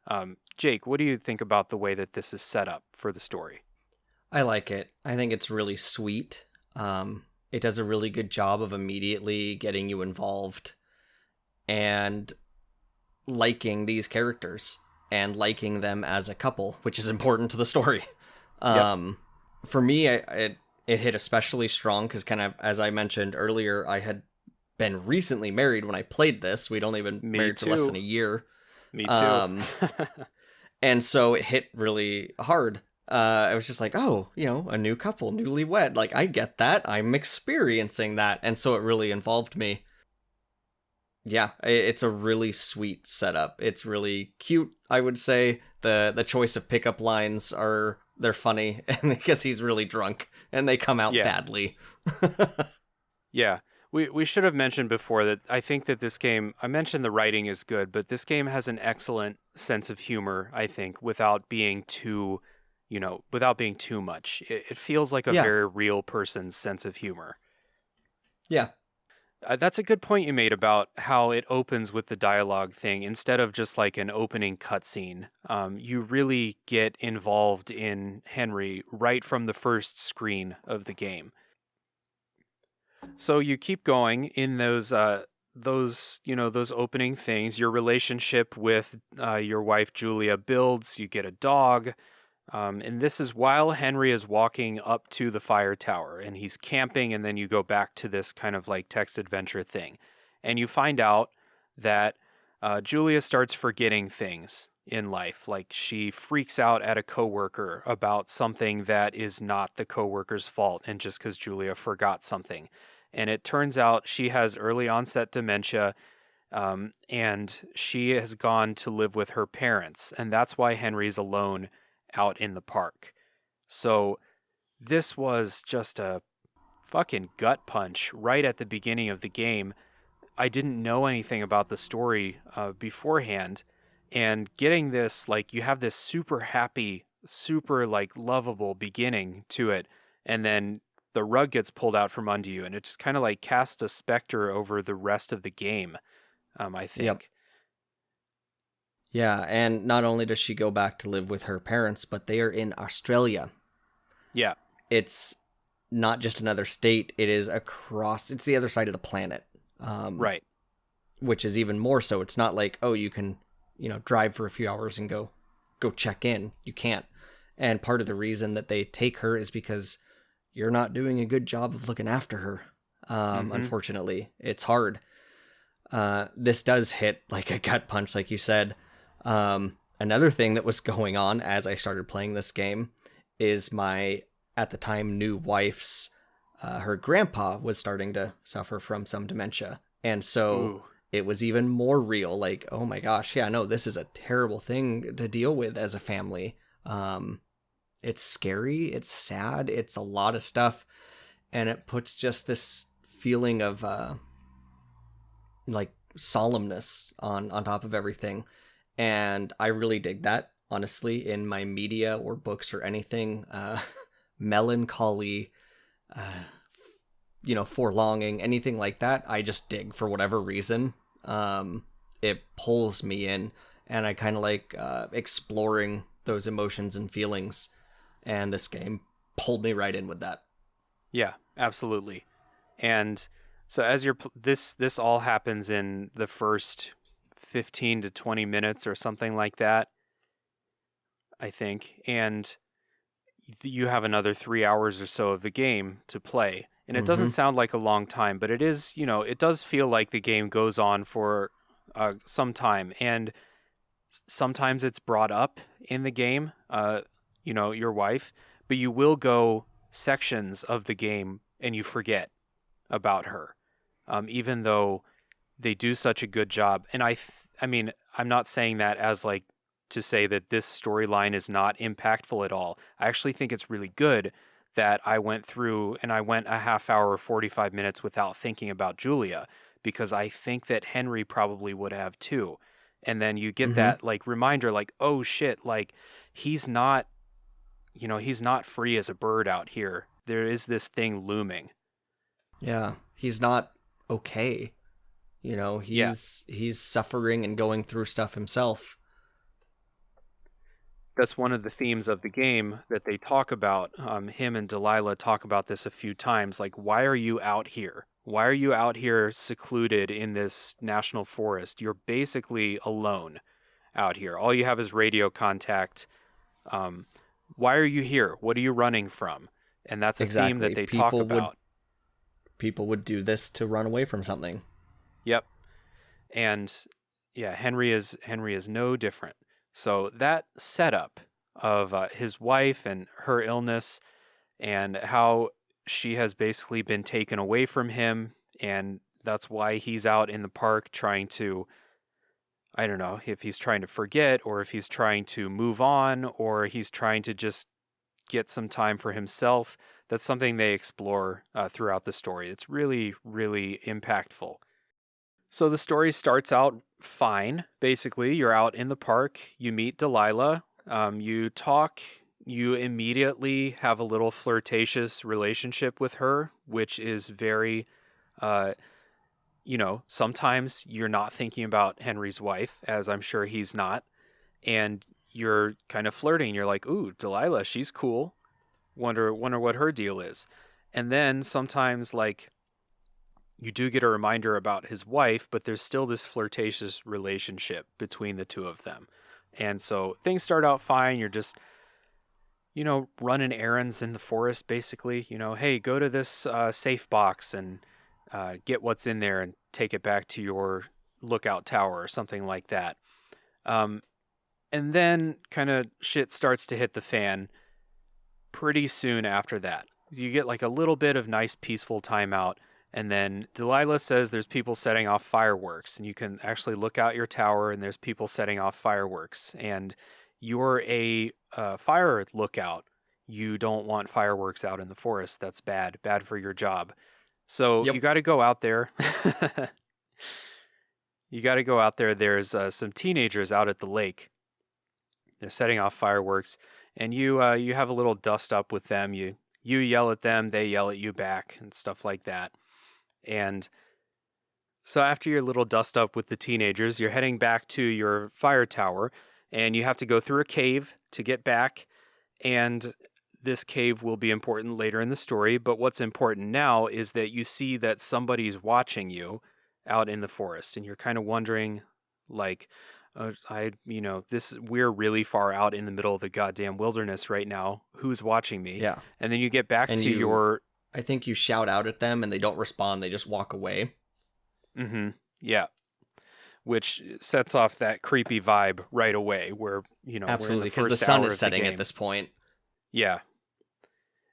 Jake, what do you think about the way that this is set up for the story? I like it. I think it's really sweet. It does a really good job of immediately getting you involved and liking these characters and liking them as a couple, which is important to the story. Yep, For me, it hit especially strong because, kind of as I mentioned earlier, I had been recently married when I played this. We'd only been me married for less than too. a year. Me too. Um, and so it hit really hard. I was just like, oh, a new couple, newlywed. Like, I get that. I'm experiencing that. And so it really involved me. Yeah, it's a really sweet setup. It's really cute, I would say. The choice of pickup lines they're funny, and because he's really drunk, and they come out Yeah, badly. yeah. We should have mentioned before that I think that this game, I mentioned the writing is good, but this game has an excellent sense of humor, I think, without being too, without being too much. It feels like a Yeah, very real person's sense of humor. yeah, That's a good point you made about how it opens with the dialogue thing instead of just like an opening cutscene. You really get involved in Henry right from the first screen of the game. So you keep going in those opening things. Your relationship with your wife Julia builds. You get a dog. And this is while Henry is walking up to the fire tower and he's camping, and then you go back to this kind of like text adventure thing. And you find out that Julia starts forgetting things in life. Like she freaks out at a coworker about something that is not the coworker's fault, and just because Julia forgot something. And it turns out she has early onset dementia, and she has gone to live with her parents. And that's why Henry's alone out in the park. So this was just a fucking gut punch right at the beginning of the game. I didn't know anything about the story beforehand, and getting this, like, you have this super happy, super like lovable beginning to it, and then the rug gets pulled out from under you, and it just kind of like casts a specter over the rest of the game. I yep. think. Yeah, and not only does she go back to live with her parents, but they are in Australia. Yeah. It's not just another state, it's the other side of the planet. Right. Which is even more so. It's not like, oh, you can, drive for a few hours and go check in. You can't. And part of the reason that they take her is because you're not doing a good job of looking after her. Mm-hmm. Unfortunately, it's hard. This does hit like a gut punch, like you said. Another thing that was going on as I started playing this game is my, at the time, new wife's, her grandpa was starting to suffer from some dementia. And so Ooh. it was even more real. Like, oh my gosh, yeah, no, this is a terrible thing to deal with as a family. It's scary, it's sad, it's a lot of stuff. And it puts just this feeling of, like solemnness on top of everything. And I really dig that, honestly, in my media or books or anything. Melancholy, uh, forlonging, anything like that, I just dig for whatever reason. It pulls me in, and I kind of like exploring those emotions and feelings. And this game pulled me right in with that. Yeah, absolutely. And so as this all happens in the first 15 to 20 minutes or something like that, I think. And you have another 3 hours or so of the game to play. And it doesn't Mm-hmm. sound like a long time, but it is, it does feel like the game goes on for some time. And sometimes it's brought up in the game, your wife, but you will go sections of the game and you forget about her, even though they do such a good job. And I mean, I'm not saying that as like to say that this storyline is not impactful at all. I actually think it's really good that I went through and I went a half hour or 45 minutes without thinking about Julia, because I think that Henry probably would have too. And then you get Mm-hmm. that like reminder, like, oh shit, like he's not, he's not free as a bird out here. There is this thing looming. Yeah, he's not okay. Yeah, He's suffering and going through stuff himself. that's one of the themes of the game that they talk about. Him and Delilah talk about this a few times. Like, why are you out here? Why are you out here secluded in this national forest? You're basically alone out here. All you have is radio contact. Um, why are you here? What are you running from? And that's a theme that Exactly. they talk about. People would do this to run away from something. Yep. And yeah, Henry is no different. So that setup of his wife and her illness and how she has basically been taken away from him, and that's why he's out in the park trying to, I don't know if he's trying to forget or if he's trying to move on or he's trying to just get some time for himself. That's something they explore throughout the story. It's really, really impactful. So the story starts out fine. Basically, you're out in the park, you meet Delilah, you talk, you immediately have a little flirtatious relationship with her, which is very, uh, sometimes you're not thinking about Henry's wife, as I'm sure he's not, and you're kind of flirting. You're like, ooh, Delilah, she's cool. Wonder what her deal is. And then sometimes, like, you do get a reminder about his wife, but there's still this flirtatious relationship between the two of them. And so things start out fine. You're just, running errands in the forest, basically. Hey, go to this safe box and get what's in there and take it back to your lookout tower or something like that. Um, and then kind of shit starts to hit the fan pretty soon after that. You get like a little bit of nice, peaceful time out. And then Delilah says there's people setting off fireworks, and you can actually look out your tower, and there's people setting off fireworks. And you're a fire lookout. You don't want fireworks out in the forest. That's bad for your job. So you Yep. got to go out there. You got to go out there. There's some teenagers out at the lake. They're setting off fireworks, and you have a little dust up with them. You yell at them, they yell at you back, and stuff like that. And so after your little dust up with the teenagers, you're heading back to your fire tower, and you have to go through a cave to get back. And this cave will be important later in the story, but what's important now is that you see that somebody's watching you out in the forest, and you're kind of wondering, like, we're really far out in the middle of the goddamn wilderness right now. Who's watching me? Yeah. And then you get back And to you your, I think you shout out at them and they don't respond, they just walk away. yeah, which sets off that creepy vibe right away where, we're in the Absolutely, because the first sun hour is of the setting at game. this point. Yeah.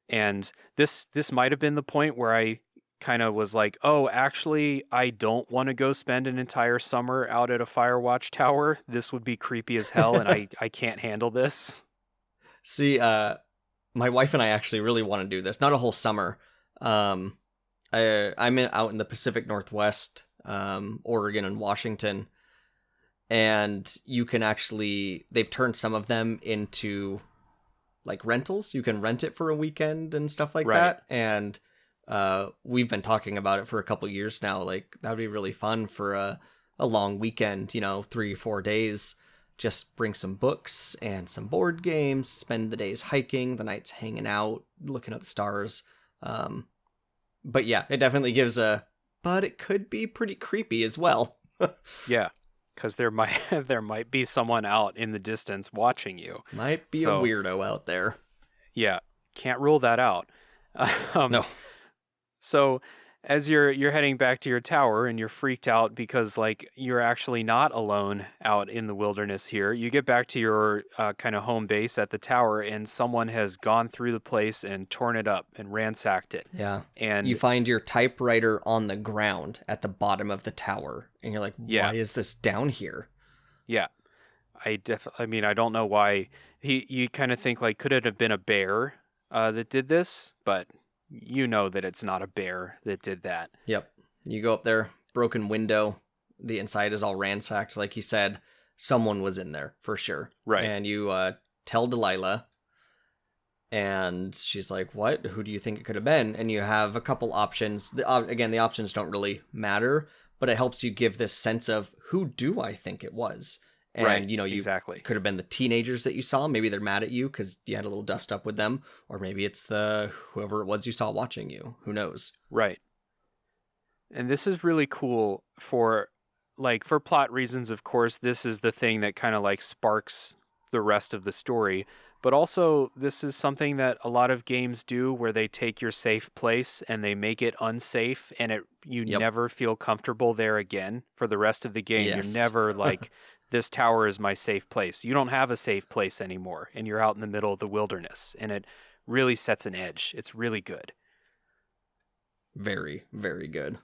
And this might have been the point where I kind of was like, oh, actually, I don't want to go spend an entire summer out at a Firewatch tower. This would be creepy as hell, and I can't handle this. See, my wife and I actually really want to do this. Not a whole summer. I'm out in the Pacific Northwest, Oregon and Washington, and you can they've turned some of them into like rentals. You can rent it for a weekend and stuff like Right. that. And we've been talking about it for a couple years now. Like, that would be really fun for a long weekend, 3-4 days. Just bring some books and some board games, spend the days hiking, the nights hanging out, looking at the stars. But yeah, it definitely but it could be pretty creepy as well. Yeah, because there might be someone out in the distance watching you. Might be a So weirdo out there. yeah, can't rule that out. Um, No. So as you're heading back to your tower and you're freaked out because like you're actually not alone out in the wilderness here, you get back to your kind of home base at the tower and someone has gone through the place and torn it up and ransacked it. Yeah. You And find your typewriter on the ground at the bottom of the tower, and you're like, yeah, why is this down here? yeah, I mean, I don't know why you kind of think like, could it have been a bear that did this? But you know that it's not a bear that did that. Yep. You go up there, broken window. The inside is all ransacked. Like you said, someone was in there for sure. Right. And you tell Delilah, and she's like, what? Who do you think it could have been? And you have a couple options. Again, the options don't really matter, but it helps you give this sense of, who do I think it was? And, Right. you Exactly. could have been the teenagers that you saw. Maybe they're mad at you because you had a little dust up with them. Or maybe it's whoever it was you saw watching you. Who knows? Right. And this is really cool for plot reasons, of course. This is the thing that kind of like sparks the rest of the story. But also, this is something that a lot of games do, where they take your safe place and they make it unsafe, and you Yep. never feel comfortable there again for the rest of the game. Yes. You're never like, this tower is my safe place. You don't have a safe place anymore, and you're out in the middle of the wilderness, and it really sets an edge. It's really good. Very, very good.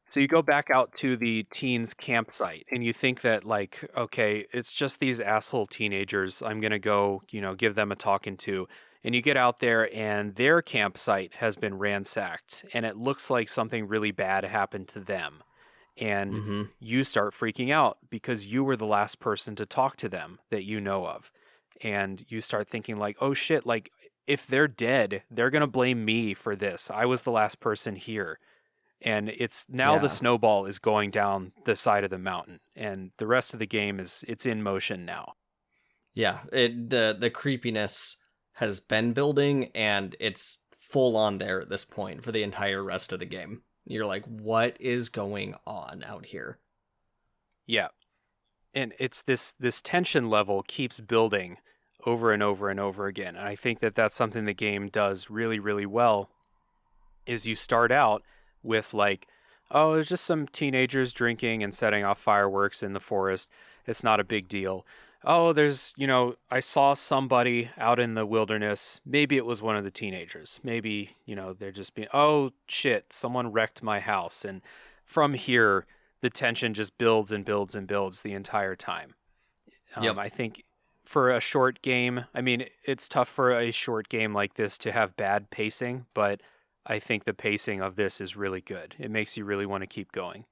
So you go back out to the teens' campsite, and you think that, like, okay, it's just these asshole teenagers. I'm going to go, give them a talking to. And you get out there, and their campsite has been ransacked, and it looks like something really bad happened to them. And you start freaking out because you were the last person to talk to them that you know of. And you start thinking, like, oh shit, like, if they're dead, they're going to blame me for this. I was the last person here. And it's now the snowball is going down the side of the mountain, and the rest of the game it's in motion now. Yeah, the creepiness has been building, and it's full on there at this point for the entire rest of the game. You're like, what is going on out here? Yeah. And it's this tension level keeps building over and over and over again. And I think that that's something the game does really, really well, is you start out with like, oh, it's just some teenagers drinking and setting off fireworks in the forest. It's not a big deal. Oh, there's, I saw somebody out in the wilderness. Maybe it was one of the teenagers. Maybe, they're just being, oh shit, someone wrecked my house. And from here, the tension just builds and builds and builds the entire time. Yep. I think for a short game, I mean, it's tough for a short game like this to have bad pacing, but I think the pacing of this is really good. It makes you really want to keep going.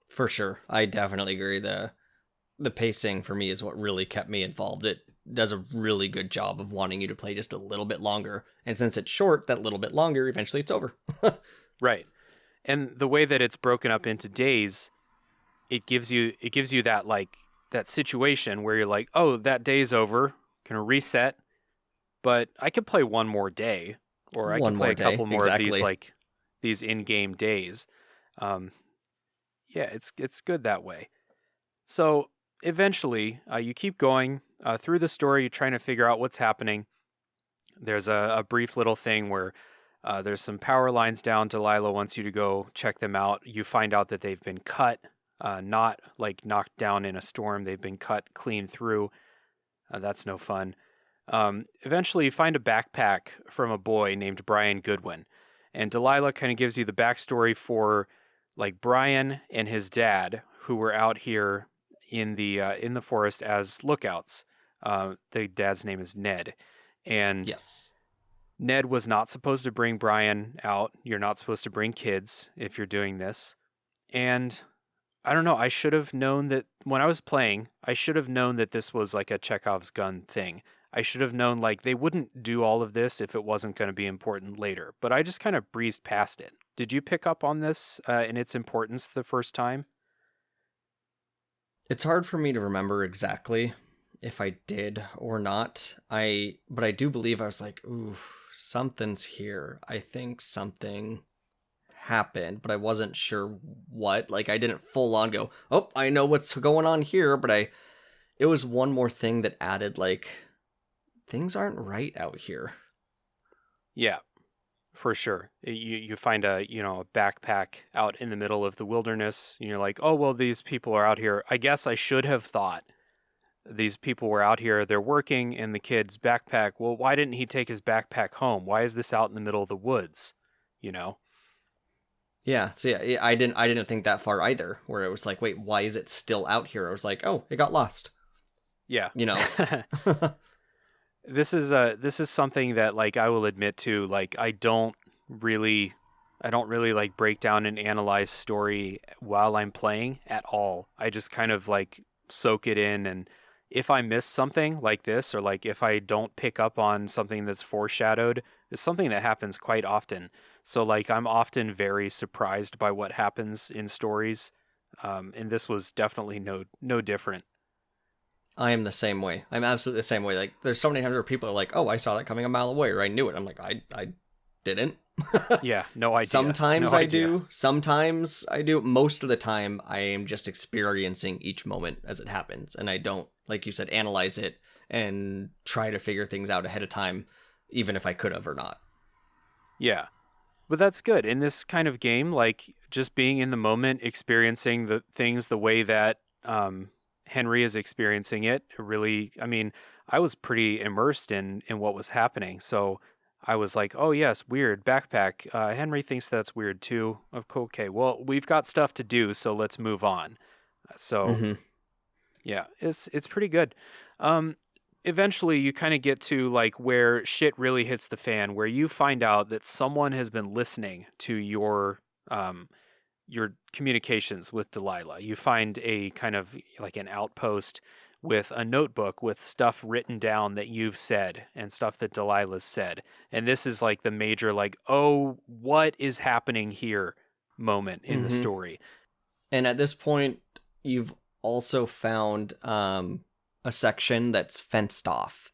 For sure. I definitely agree. The pacing for me is what really kept me involved. It does a really good job of wanting you to play just a little bit longer. And since it's short, that little bit longer, eventually it's over. Right. And the way that it's broken up into days, it gives you that that situation where you're like, oh, that day's over, gonna reset, but I could play one more day. Or I can play a couple more of these these in-game days. Yeah, it's good that way. So eventually, you keep going through the story. You're trying to figure out what's happening. There's a brief little thing where there's some power lines down. Delilah wants you to go check them out. You find out that they've been cut, not like knocked down in a storm. They've been cut clean through. That's no fun. Eventually you find a backpack from a boy named Brian Goodwin, and Delilah kind of gives you the backstory for like Brian and his dad, who were out here in the forest as lookouts. The dad's name is Ned, and yes. Ned was not supposed to bring Brian out. You're not supposed to bring kids if you're doing this. And I don't know, I should have known that when I was playing, I should have known that this was like a Chekhov's gun thing. I should have known like they wouldn't do all of this if it wasn't going to be important later. But I just kind of breezed past it. Did you pick up on this and its importance the first time? It's hard for me to remember exactly if I did or not. But I do believe I was like, ooh, something's here. I think something happened, but I wasn't sure what. Like, I didn't full on go, oh, I know what's going on here, but it was one more thing that added, like, things aren't right out here. Yeah, for sure. You find a backpack out in the middle of the wilderness, and you're like, oh, well, these people are out here. I guess I should have thought these people were out here, they're working in the kid's backpack. Well, why didn't he take his backpack home? Why is this out in the middle of the woods? Yeah, so yeah, I didn't think that far either, where it was like, wait, why is it still out here? I was like, oh, it got lost. Yeah. This is something that, like, I will admit to, like, I I don't really like break down and analyze story while I'm playing at all. I just kind of like soak it in, and if I miss something like this, or like if I don't pick up on something that's foreshadowed, it's something that happens quite often. So like I'm often very surprised by what happens in stories. And this was definitely no different. I am the same way. I'm absolutely the same way. Like, there's so many times where people are like, "Oh, I saw that coming a mile away," or "I knew it." I'm like, I didn't. Yeah, no idea. Sometimes No I idea. do. Sometimes I do. Most of the time, I am just experiencing each moment as it happens, and I don't, like you said, analyze it and try to figure things out ahead of time, even if I could have or not. Yeah. But that's good. In this kind of game, like just being in the moment, experiencing the things the way that Henry is experiencing it, really, I mean, I was pretty immersed in what was happening. So I was like, oh, yes, weird backpack. Henry thinks that's weird too. Okay, well, we've got stuff to do, so let's move on. So Mm-hmm. yeah, it's pretty good. Um, Eventually, you kind of get to like where shit really hits the fan, where you find out that someone has been listening to um your communications with Delilah. You find a kind of like an outpost with a notebook with stuff written down that you've said and stuff that Delilah's said. And this is like the major like, oh, what is happening here moment in the Mm-hmm. story. And at this point, you've also found a section that's fenced off.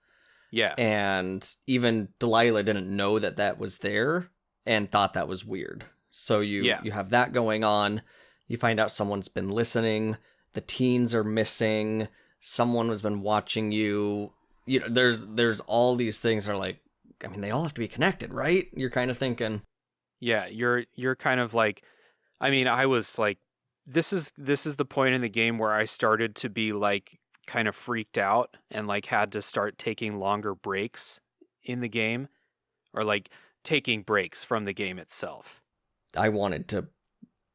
Yeah. And even Delilah didn't know that that was there and thought that was weird. So you Yeah. you have that going on. You find out someone's been listening. The teens are missing. Someone has been watching you. You know, there's all these things that are like, I mean, they all have to be connected, right? You're kind of thinking, Yeah, you're kind of like, I mean, I was like, this is the point in the game where I started to be like kind of freaked out and like had to start taking longer breaks in the game, or like taking breaks from the game itself. I wanted to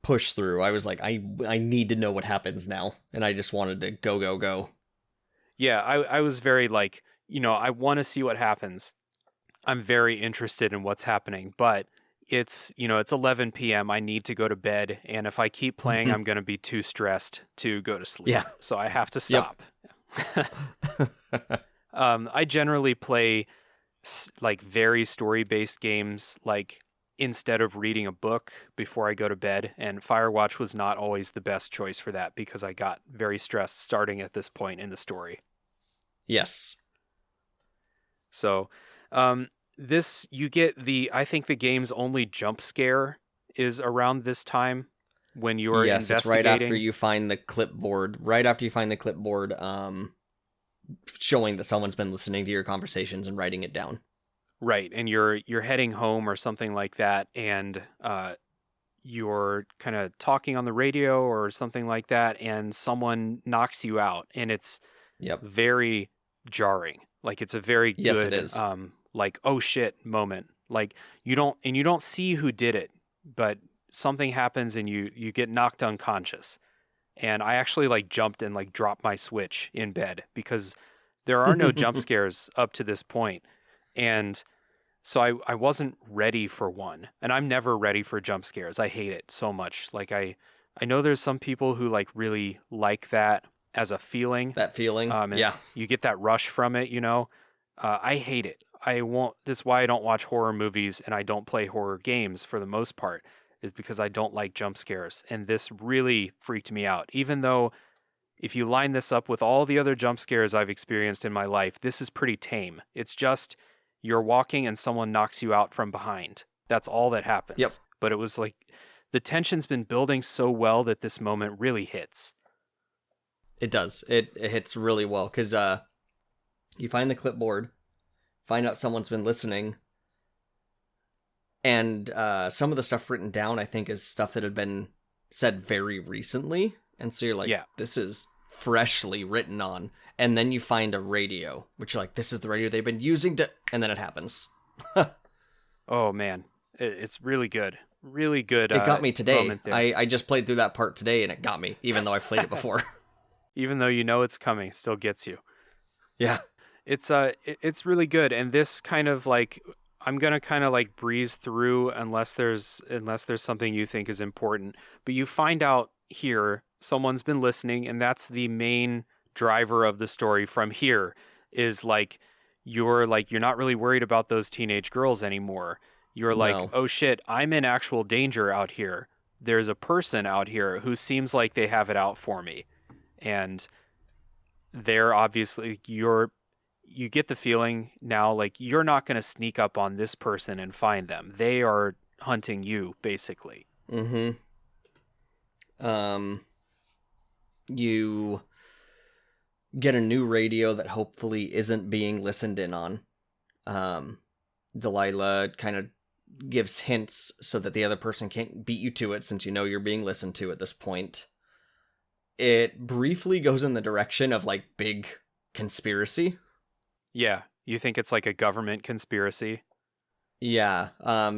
push through. I was like, I need to know what happens now, and I just wanted to go go go. Yeah, I was very like, I want to see what happens. I'm very interested in what's happening, but it's 11 p.m. I need to go to bed, and if I keep playing, I'm going to be too stressed to go to Yeah. sleep. So I have to Yep. stop. I generally play like very story-based games, like instead of reading a book before I go to bed, and Firewatch was not always the best choice for that because I got very stressed starting at this point in the story. Yes. So, this you get I think the game's only jump scare is around this time when you're Yes, it's right after investigating. you find the clipboard. Right after you find the clipboard, showing that someone's been listening to your conversations and writing it down. Right, and you're heading home or something like that, and you're kind of talking on the radio or something like that, and someone knocks you out, and it's Yep. very jarring. Like it's a very Yes, it good is. like oh shit moment. Like you don't see who did it, but something happens and you get knocked unconscious. And I actually like jumped and like dropped my Switch in bed because there are no jump scares up to this point. And so I wasn't ready for one. And I'm never ready for jump scares. I hate it so much. Like I know there's some people who like really like that as a feeling. That feeling. And Yeah. you get that rush from it. I hate it. I won't. That's why I don't watch horror movies and I don't play horror games for the most part, is because I don't like jump scares. And this really freaked me out. Even though if you line this up with all the other jump scares I've experienced in my life, this is pretty tame. It's just you're walking and someone knocks you out from behind. That's all that Yep. happens. But it was like the tension's been building so well that this moment really hits. It does. It hits really well because you find the clipboard, find out someone's been listening, and some of the stuff written down I think is stuff that had been said very recently, and so you're like, Yeah. this is freshly written on. And then you find a radio, which you're like, this is the radio they've been using to, and then it happens. Oh man, it's really good. Really good It got me today. moment there. I just played through that part today, and it got me, even though I've played it before. Even though you know it's coming, still gets you. Yeah. It's really good, and this kind of like I'm gonna kind of like breeze through unless there's something you think is important. But you find out here someone's been listening, and that's the main driver of the story from here is like you're not really worried about those teenage girls anymore. You're like, No. oh shit, I'm in actual danger out here. There's a person out here who seems like they have it out for me. And they're obviously you get the feeling now like you're not going to sneak up on this person and find them. They are hunting you basically. Mm-hmm. You get a new radio that hopefully isn't being listened in on. Delilah kind of gives hints so that the other person can't beat you to it since you know you're being listened to at this point. It briefly goes in the direction of like big conspiracy. Yeah, you think it's like a government conspiracy? Yeah.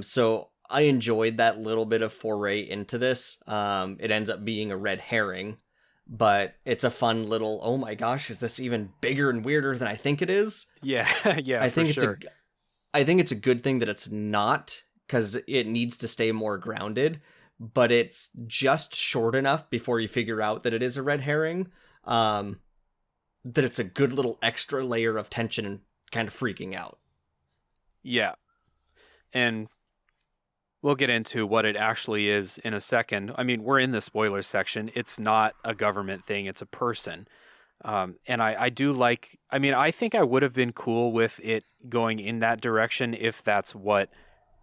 So I enjoyed that little bit of foray into this. It ends up being a red herring, but it's a fun little, oh my gosh, is this even bigger and weirder than I think it is? Yeah, yeah, I for think it's sure. I think it's a good thing that it's not, because it needs to stay more grounded, but it's just short enough before you figure out that it is a red herring, that it's a good little extra layer of tension and kind of freaking out. Yeah. And we'll get into what it actually is in a second. I mean, we're in the spoiler section. It's not a government thing, it's a person. And I do like, I mean, I think I would have been cool with it going in that direction if that's what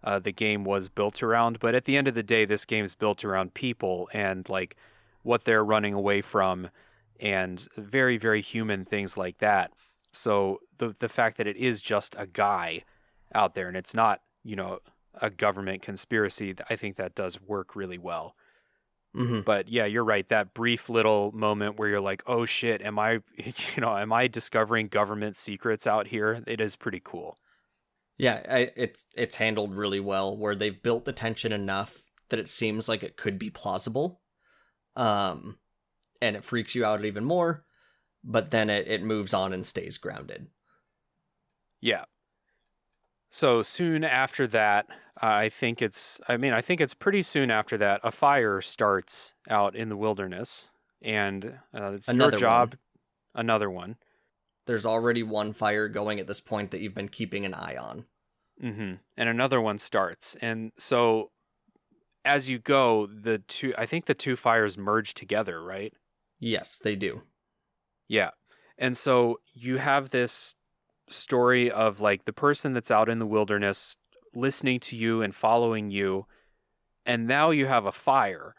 the game was built around. But at the end of the day, this game is built around people and like what they're running away from and very, very human things like that. So the fact that it is just a guy out there and it's not, a government conspiracy, I think that does work really well. Mm-hmm. But yeah, you're right. That brief little moment where you're like, "Oh shit, am I, am I discovering government secrets out here?" It is pretty cool. Yeah, it's handled really well, where they've built the tension enough that it seems like it could be plausible, um, and it freaks you out even more, but then it moves on and stays grounded. Yeah. So soon after that, I think it's pretty soon after that, a fire starts out in the wilderness, and it's your Another one. job, another one. There's already one fire going at this point that you've been keeping an eye on. And another one starts. And so as you go, I think the two fires merge together, right? Yes, they do. Yeah. And so you have this story of like the person that's out in the wilderness listening to you and following you. And now you have a fire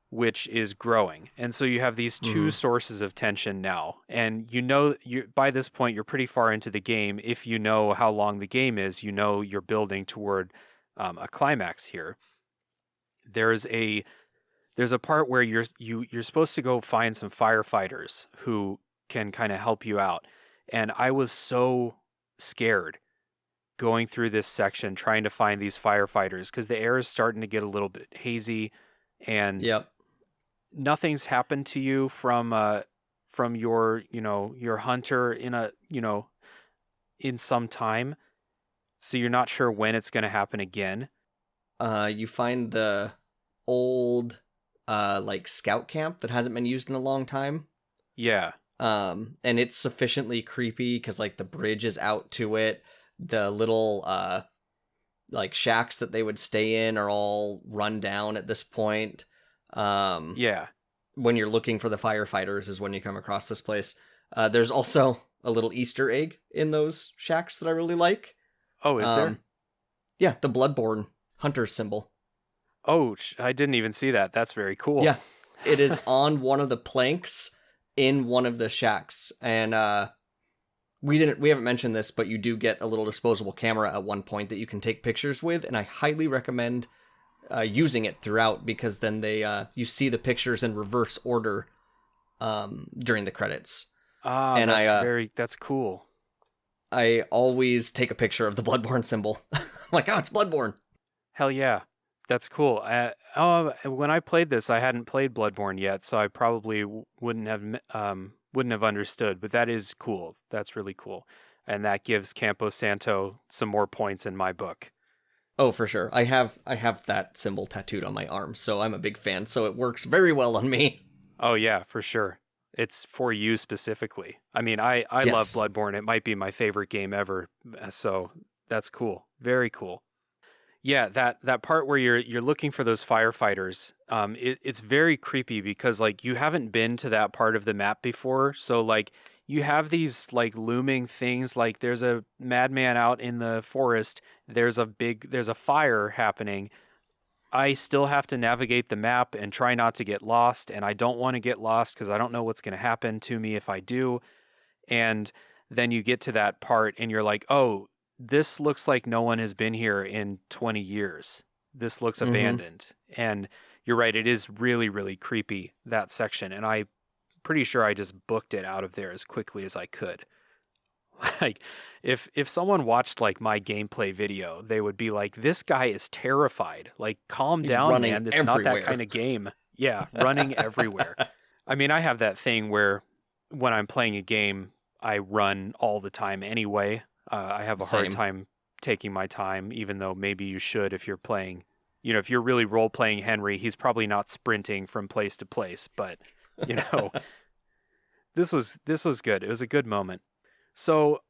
which is growing. And so you have these two Mm-hmm. sources of tension now. And you by this point you're pretty far into the game. If you know how long the game is, you're building toward a climax here. There's a there's a part where you're supposed to go find some firefighters who can kind of help you out. And I was so scared going through this section trying to find these firefighters because the air is starting to get a little bit hazy and Yep. nothing's happened to you from your hunter in some time, so you're not sure when it's going to happen again. You find the old, like scout camp that hasn't been used in a long time. Yeah. And it's sufficiently creepy because like the bridge is out to it. The little like shacks that they would stay in are all run down at this point. Yeah. When you're looking for the firefighters is when you come across this place. There's also a little Easter egg in those shacks that I really like. Oh, is there? Yeah, the Bloodborne hunter symbol. Oh, I didn't even see that. That's very cool. Yeah, it is on one of the planks in one of the shacks, and we haven't mentioned this, but you do get a little disposable camera at one point that you can take pictures with, and I highly recommend using it throughout because then you see the pictures in reverse order during the credits. Ah, And that's cool. I always take a picture of the Bloodborne symbol. I'm like, oh, it's Bloodborne. Hell yeah. That's cool. When I played this, I hadn't played Bloodborne yet, so I probably wouldn't have understood. But that is cool. That's really cool. and that gives Campo Santo some more points in my book. Oh, for sure. I have that symbol tattooed on my arm, so I'm a big fan. So it works very well on me. Oh yeah, for sure. It's for you specifically. I mean, I love Yes. Bloodborne. It might be my favorite game ever. So that's cool. Very cool. Yeah, that part where you're looking for those firefighters, it's very creepy because like you haven't been to that part of the map before, so like you have these like looming things, like there's a madman out in the forest, there's a fire happening. I still have to navigate the map and try not to get lost, and I don't want to get lost because I don't know what's going to happen to me if I do. And then you get to that part and you're like, oh, this looks like no one has been here in 20 years. This looks Mm-hmm. abandoned. And you're right, it is really, really creepy, that section. And I'm pretty sure I just booked it out of there as quickly as I could. Like if someone watched like my gameplay video, they would be like, this guy is terrified. Like, calm He's down, running man. It's not that everywhere. kind of game. Yeah, running everywhere. I mean, I have that thing where when I'm playing a game, I run all the time anyway. I have a hard Same. time taking my time, even though maybe you should if you're playing. You know, if you're really role playing Henry, he's probably not sprinting from place to place. But you know, this was good. It was a good moment. So,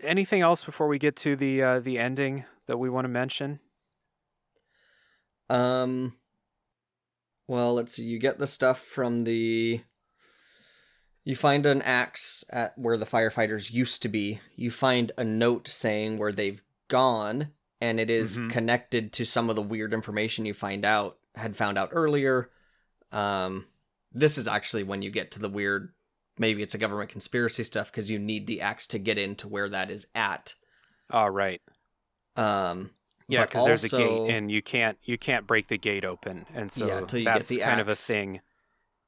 anything else before we get to the ending that we want to mention? um. Well, let's see. You get the stuff from the. You find an axe at where the firefighters used to be. You find a note saying where they've gone, and it is Mm-hmm. connected to some of the weird information you had found out earlier. Um, this is actually when you get to the weird. Maybe it's a government conspiracy stuff because you need the axe to get into where that is at. All right. Um, Yeah, but because there's a gate also, and you can't break the gate open, and yeah, so until you get that's the kind of a axe. thing.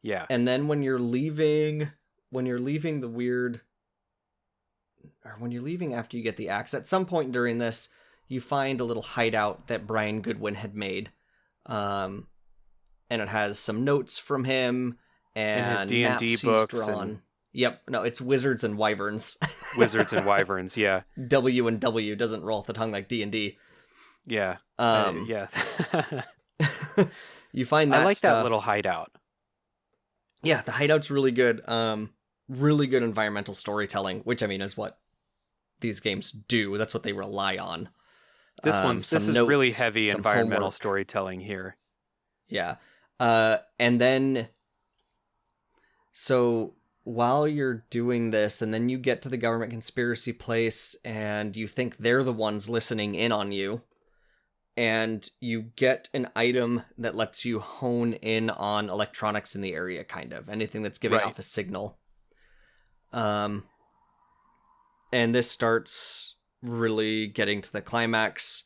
Yeah. And then when you're leaving the weird, or when you're leaving after you get the axe, at some point during this, you find a little hideout that Brian Goodwin had made. Um, and it has some notes from him In his and D&D maps he's books and drawn. Yep, no, it's Wizards and Wyverns. wizards and wyverns. Yeah. W and W doesn't roll off the tongue like D&D. Yeah. Um, Yeah. you find I that like that stuff. little hideout. Yeah, the hideout's really good. Really good environmental storytelling, which I mean is what these games do. That's what they rely on. This Some is really notes, heavy some environmental homework. storytelling here. Yeah. And then, so while you're doing this, and then you get to the government conspiracy place, and you think they're the ones listening in on you, and you get an item that lets you hone in on electronics in the area, kind of anything that's giving Right. off a signal. Um, and this starts really getting to the climax.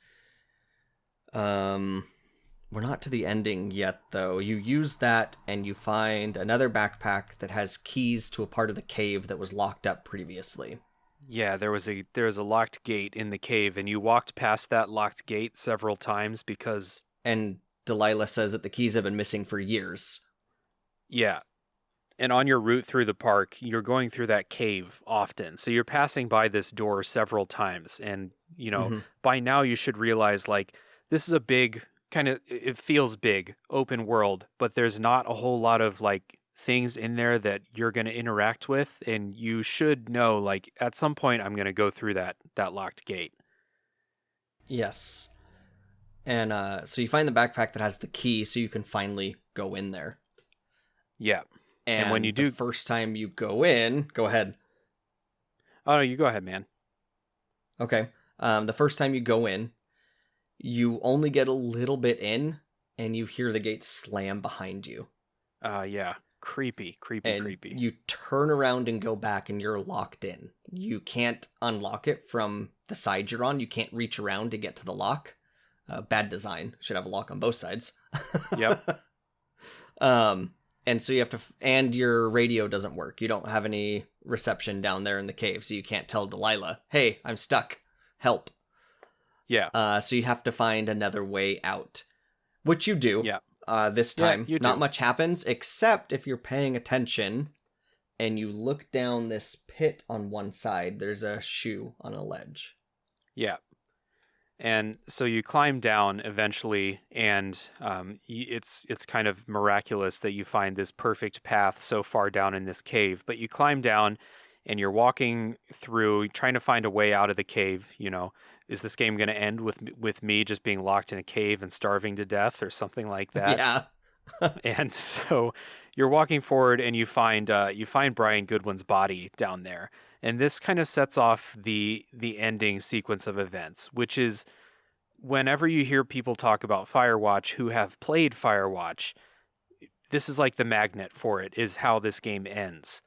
We're not to the ending yet, though. You use that, and you find another backpack that has keys to a part of the cave that was locked up previously. Yeah, there was a locked gate in the cave, and you walked past that locked gate several times because And Delilah says that the keys have been missing for years. yeah. And on your route through the park, you're going through that cave often. So you're passing by this door several times. And, Mm-hmm. by now you should realize like this is a big it feels big, open world, but there's not a whole lot of like things in there that you're going to interact with. And you should know like at some point I'm going to go through that locked gate. Yes. And so you find the backpack that has the key so you can finally go in there. Yeah. And when you And the do, first time you go in, go ahead. oh no, you go ahead, man. Okay. The first time you go in, you only get a little bit in, and you hear the gate slam behind you. Yeah. Creepy, creepy, And creepy. you turn around and go back, and you're locked in. You can't unlock it from the side you're on. You can't reach around to get to the lock. Bad design. Should have a lock on both sides. Yep. And so you have to, and your radio doesn't work. You don't have any reception down there in the cave, so you can't tell Delilah, "Hey, I'm stuck. Help." Yeah. So you have to find another way out, which you do. Yeah. This Yeah, time, you not do. much happens except if you're paying attention, and you look down this pit on one side. There's a shoe on a ledge. Yeah. And so you climb down eventually, and it's kind of miraculous that you find this perfect path so far down in this cave. But you climb down, and you're walking through, trying to find a way out of the cave. Is this game going to end with me just being locked in a cave and starving to death, or something like that? Yeah. And so you're walking forward, and you find Brian Goodwin's body down there. And this kind of sets off the ending sequence of events, which is whenever you hear people talk about Firewatch who have played Firewatch, this is like the magnet for it, is how this game ends.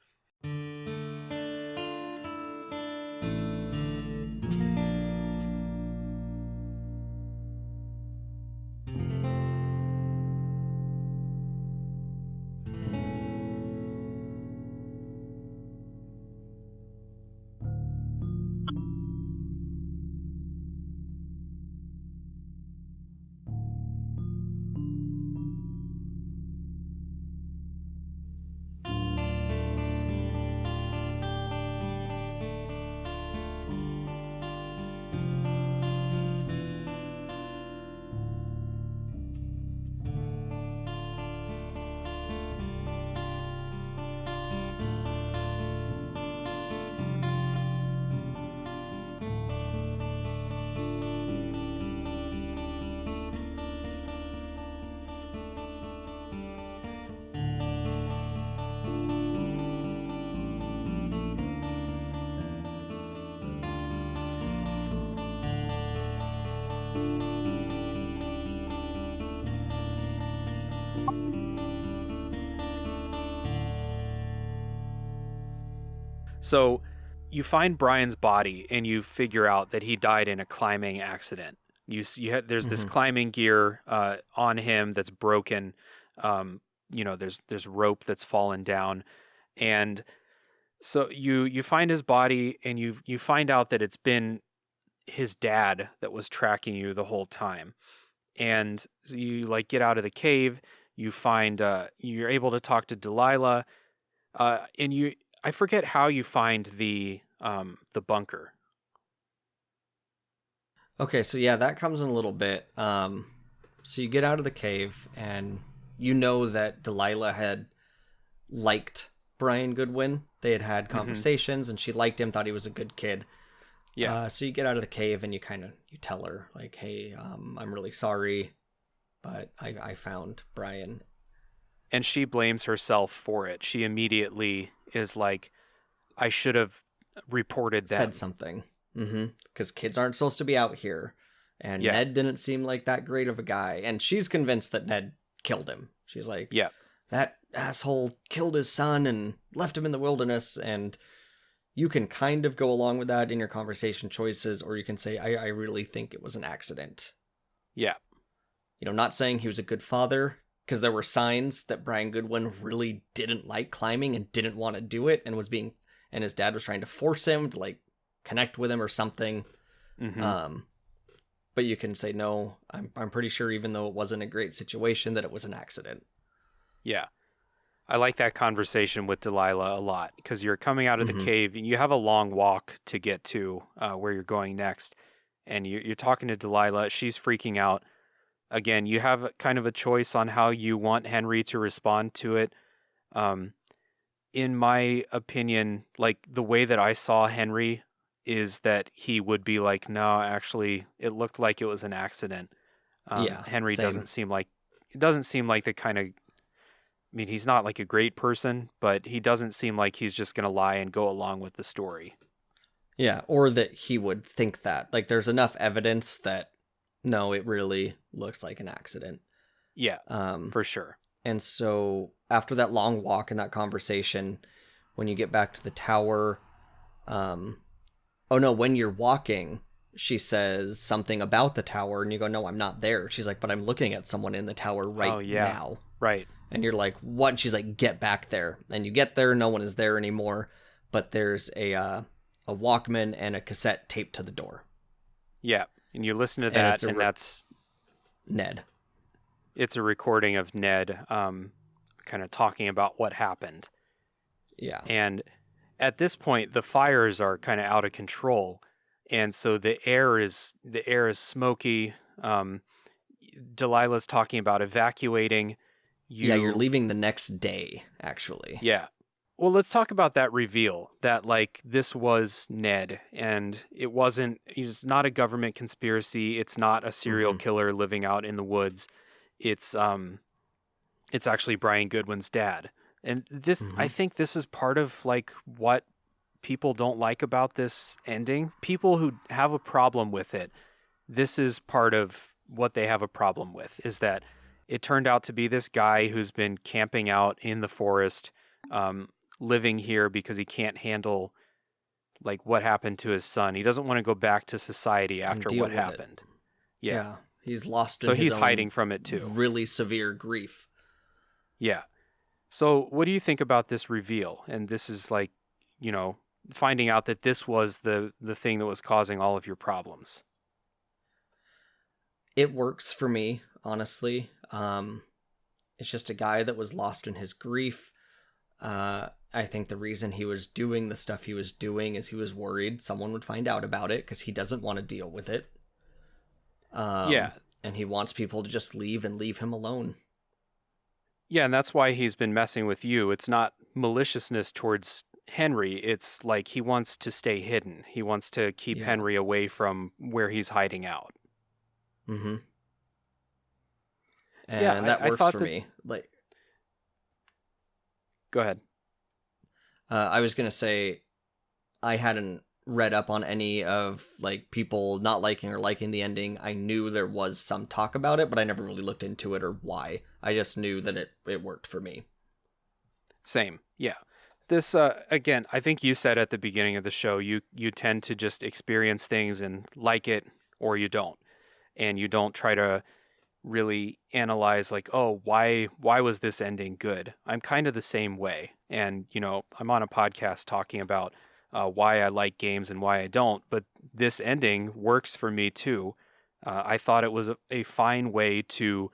So you find Brian's body, and you figure out that he died in a climbing accident. There's this climbing gear on him that's broken. There's rope that's fallen down, and so you find his body, and you find out that it's been his dad that was tracking you the whole time. And so you like get out of the cave. You find you're able to talk to Delilah, and I forget how you find the bunker. Okay, so yeah, that comes in a little bit. So you get out of the cave, and you know that Delilah had liked Brian Goodwin. They had had conversations, and she liked him, thought he was a good kid. Yeah. So you get out of the cave, and you tell her, like, hey, I'm really sorry, but I found Brian. And she blames herself for it. She immediately is like, I should have reported them. Said something. Because kids aren't supposed to be out here. And Yeah. Ned didn't seem like that great of a guy. And she's convinced that Ned killed him. She's like, Yeah. that asshole killed his son and left him in the wilderness. And you can kind of go along with that in your conversation choices, or you can say, I really think it was an accident. Yeah. Not saying he was a good father, because there were signs that Brian Goodwin really didn't like climbing and didn't want to do it, and his dad was trying to force him to like connect with him or something. But you can say, no, I'm pretty sure, even though it wasn't a great situation, that it was an accident. Yeah. I like that conversation with Delilah a lot, because you're coming out of the cave and you have a long walk to get to where you're going next. And you're talking to Delilah. She's freaking out. Again, you have kind of a choice on how you want Henry to respond to it. In my opinion, like the way that I saw Henry is that he would be like, no, actually, it looked like it was an accident. Henry same. doesn't seem like the kind of, I mean, he's not like a great person, but he doesn't seem like he's just going to lie and go along with the story. Yeah, or that he would think that. Like, there's enough evidence that, no, it really looks like an accident. Yeah, for sure. And so after that long walk and that conversation, when you get back to the tower, when you're walking, she says something about the tower, and you go, no, I'm not there. She's like, but I'm looking at someone in the tower now. Right. And you're like, what? And she's like, get back there. And you get there, no one is there anymore, but there's a Walkman and a cassette taped to the door. Yeah, and you listen to that, and that's Ned. It's a recording of Ned kind of talking about what happened. Yeah. And at this point, the fires are kind of out of control, and so the air is smoky. Um, Delilah's talking about evacuating. Yeah, you're You, leaving the next day, actually. yeah. Well, let's talk about that reveal that like this was Ned, and He's not a government conspiracy. It's not a serial Mm-hmm. killer living out in the woods. It's um, it's actually Brian Goodwin's dad. And I Mm-hmm. think this is part of like what people don't like about this ending. People who have a problem with it, this is part of what they have a problem with, is that it turned out to be this guy who's been camping out in the forest, um, living here because he can't handle like what happened to his son. He doesn't want to go back to society And after deal what with it. happened. Yeah. Yeah. He's lost in So his he's own hiding from it too. really severe grief. Yeah. So what do you think about this reveal? And this is like, you know, finding out that this was the thing that was causing all of your problems. It works for me, honestly. It's just a guy that was lost in his grief. I think the reason he was doing the stuff he was doing is he was worried someone would find out about it because he doesn't want to deal with it. Yeah. And he wants people to just leave and leave him alone. Yeah, and that's why he's been messing with you. It's not maliciousness towards Henry. It's like he wants to stay hidden. He wants to keep Yeah. Henry away from where he's hiding out. Mm-hmm. Yeah, And that I works thought for that. me. Like, Go ahead. I was gonna say, I hadn't read up on any of like people not liking or liking the ending. I knew there was some talk about it, but I never really looked into it or why. I just knew that it worked for me. Same. Yeah. This again, I think you said at the beginning of the show, you tend to just experience things and like it or you don't. And you don't try to really analyze like, oh, why was this ending good? I'm kind of the same way. And, I'm on a podcast talking about why I like games and why I don't, but this ending works for me too. I thought it was a fine way to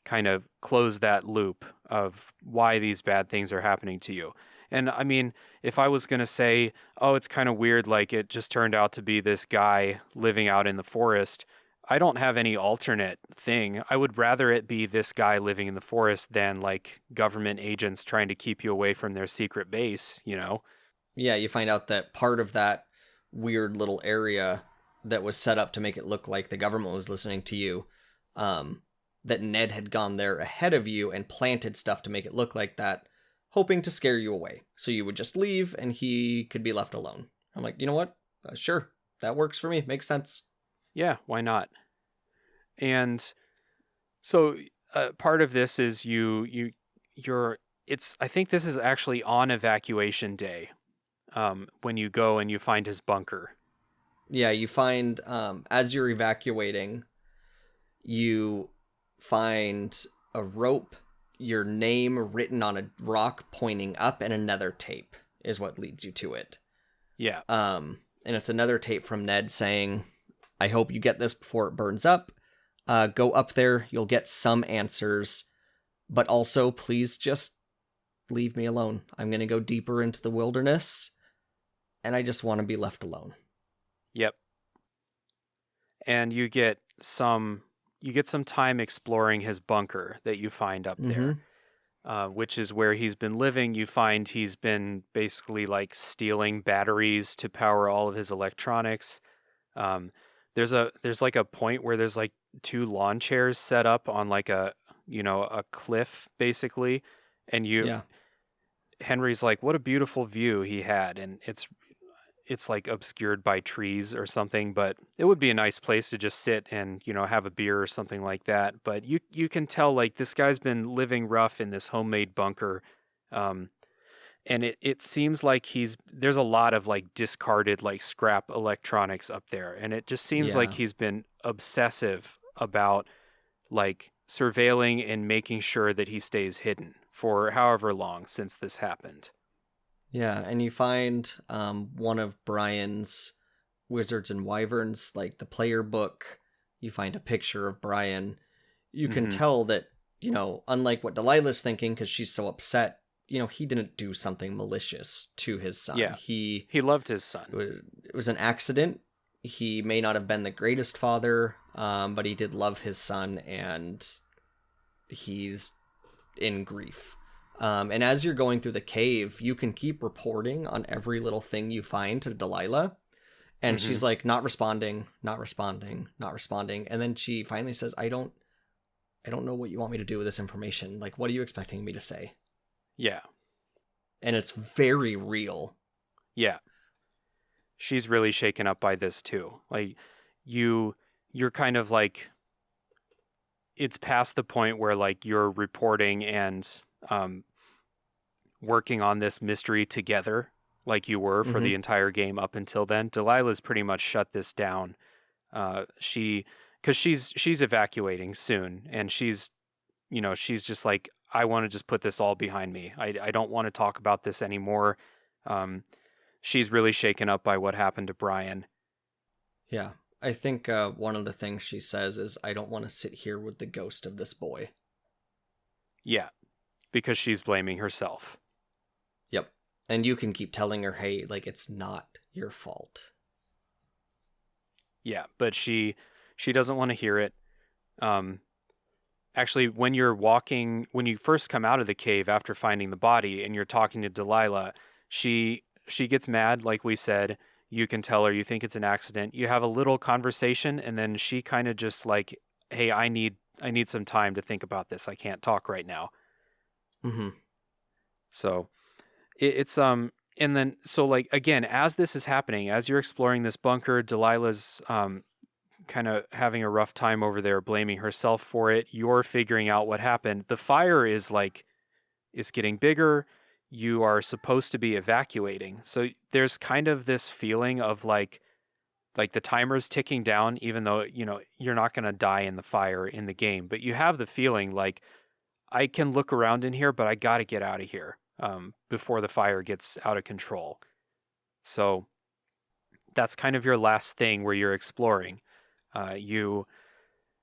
kind of close that loop of why these bad things are happening to you. And I mean, if I was going to say, oh, it's kind of weird, like it just turned out to be this guy living out in the forest, I don't have any alternate thing. I would rather it be this guy living in the forest than like government agents trying to keep you away from their secret base. Yeah, you find out that part of that weird little area that was set up to make it look like the government was listening to you, um, that Ned had gone there ahead of you and planted stuff to make it look like that, hoping to scare you away. So you would just leave and he could be left alone. I'm like, you know what? Sure, that works for me. Makes sense. Yeah, why not? And so part of this is you're it's I think this is actually on evacuation day, when you go and you find his bunker. Yeah, you find, as you're evacuating, you find a rope, your name written on a rock pointing up, and another tape is what leads you to it. Yeah. And it's another tape from Ned saying, I hope you get this before it burns up. Go up there, you'll get some answers, but also please just leave me alone. I'm going to go deeper into the wilderness, and I just want to be left alone. Yep. And you get some time exploring his bunker that you find up there, which is where he's been living. You find he's been basically like stealing batteries to power all of his electronics. There's like a point where there's like two lawn chairs set up on like a cliff basically, and Yeah. Henry's like, what a beautiful view he had, and it's like obscured by trees or something, but it would be a nice place to just sit and have a beer or something like that. But you can tell like this guy's been living rough in this homemade bunker, and it seems like there's a lot of like discarded like scrap electronics up there, and it just seems like Yeah. he's been obsessive about like surveilling and making sure that he stays hidden for however long since this happened. Yeah, and you find one of Brian's Wizards and Wyverns, like the player book. You find a picture of Brian. You can Hmm. tell that, unlike what Delilah's thinking, because she's so upset, he didn't do something malicious to his son. Yeah. He loved his son. It was an accident. He may not have been the greatest father, but he did love his son, and he's in grief. And as you're going through the cave, you can keep reporting on every little thing you find to Delilah. And she's like, not responding, not responding, not responding. And then she finally says, I don't know what you want me to do with this information. Like, what are you expecting me to say? Yeah. And it's very real. Yeah. She's really shaken up by this too. Like, you're kind of like, it's past the point where like you're reporting and working on this mystery together like you were for the entire game up until then. Delilah's pretty much shut this down. Because she's evacuating soon, and she's just like, I want to just put this all behind me. I don't want to talk about this anymore. She's really shaken up by what happened to Brian. Yeah. I think one of the things she says is, I don't want to sit here with the ghost of this boy. Yeah, because she's blaming herself. Yep. And you can keep telling her, hey, like, it's not your fault. Yeah, but she doesn't want to hear it. Actually, when you first come out of the cave after finding the body and you're talking to Delilah, she gets mad, like we said. You can tell her you think it's an accident. You have a little conversation, and then she kind of just like, hey, I need some time to think about this. I can't talk right now. Mm-hmm. So it's and then so like again, as this is happening, as you're exploring this bunker, Delilah's kind of having a rough time over there, blaming herself for it. You're figuring out what happened. The fire is getting bigger. You are supposed to be evacuating. So there's kind of this feeling of like the timer's ticking down, even though, you're not going to die in the fire in the game, but you have the feeling like, I can look around in here, but I got to get out of here before the fire gets out of control. So that's kind of your last thing where you're exploring. You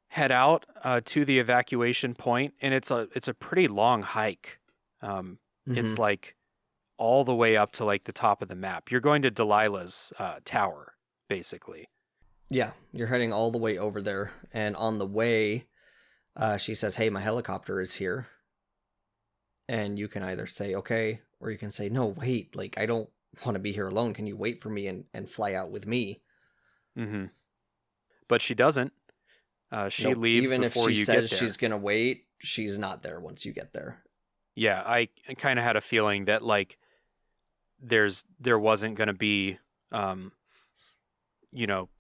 head out to the evacuation point, and it's a pretty long hike. It's like all the way up to like the top of the map. You're going to Delilah's tower, basically. Yeah, you're heading all the way over there, and on the way, she says, hey, my helicopter is here. And you can either say, okay, or you can say, no, wait, like, I don't want to be here alone. Can you wait for me and fly out with me? Mm-hmm. But she doesn't. She leaves even before if she you says get there. She's going to wait, she's not there once you get there. Yeah, I kind of had a feeling that like there wasn't going to be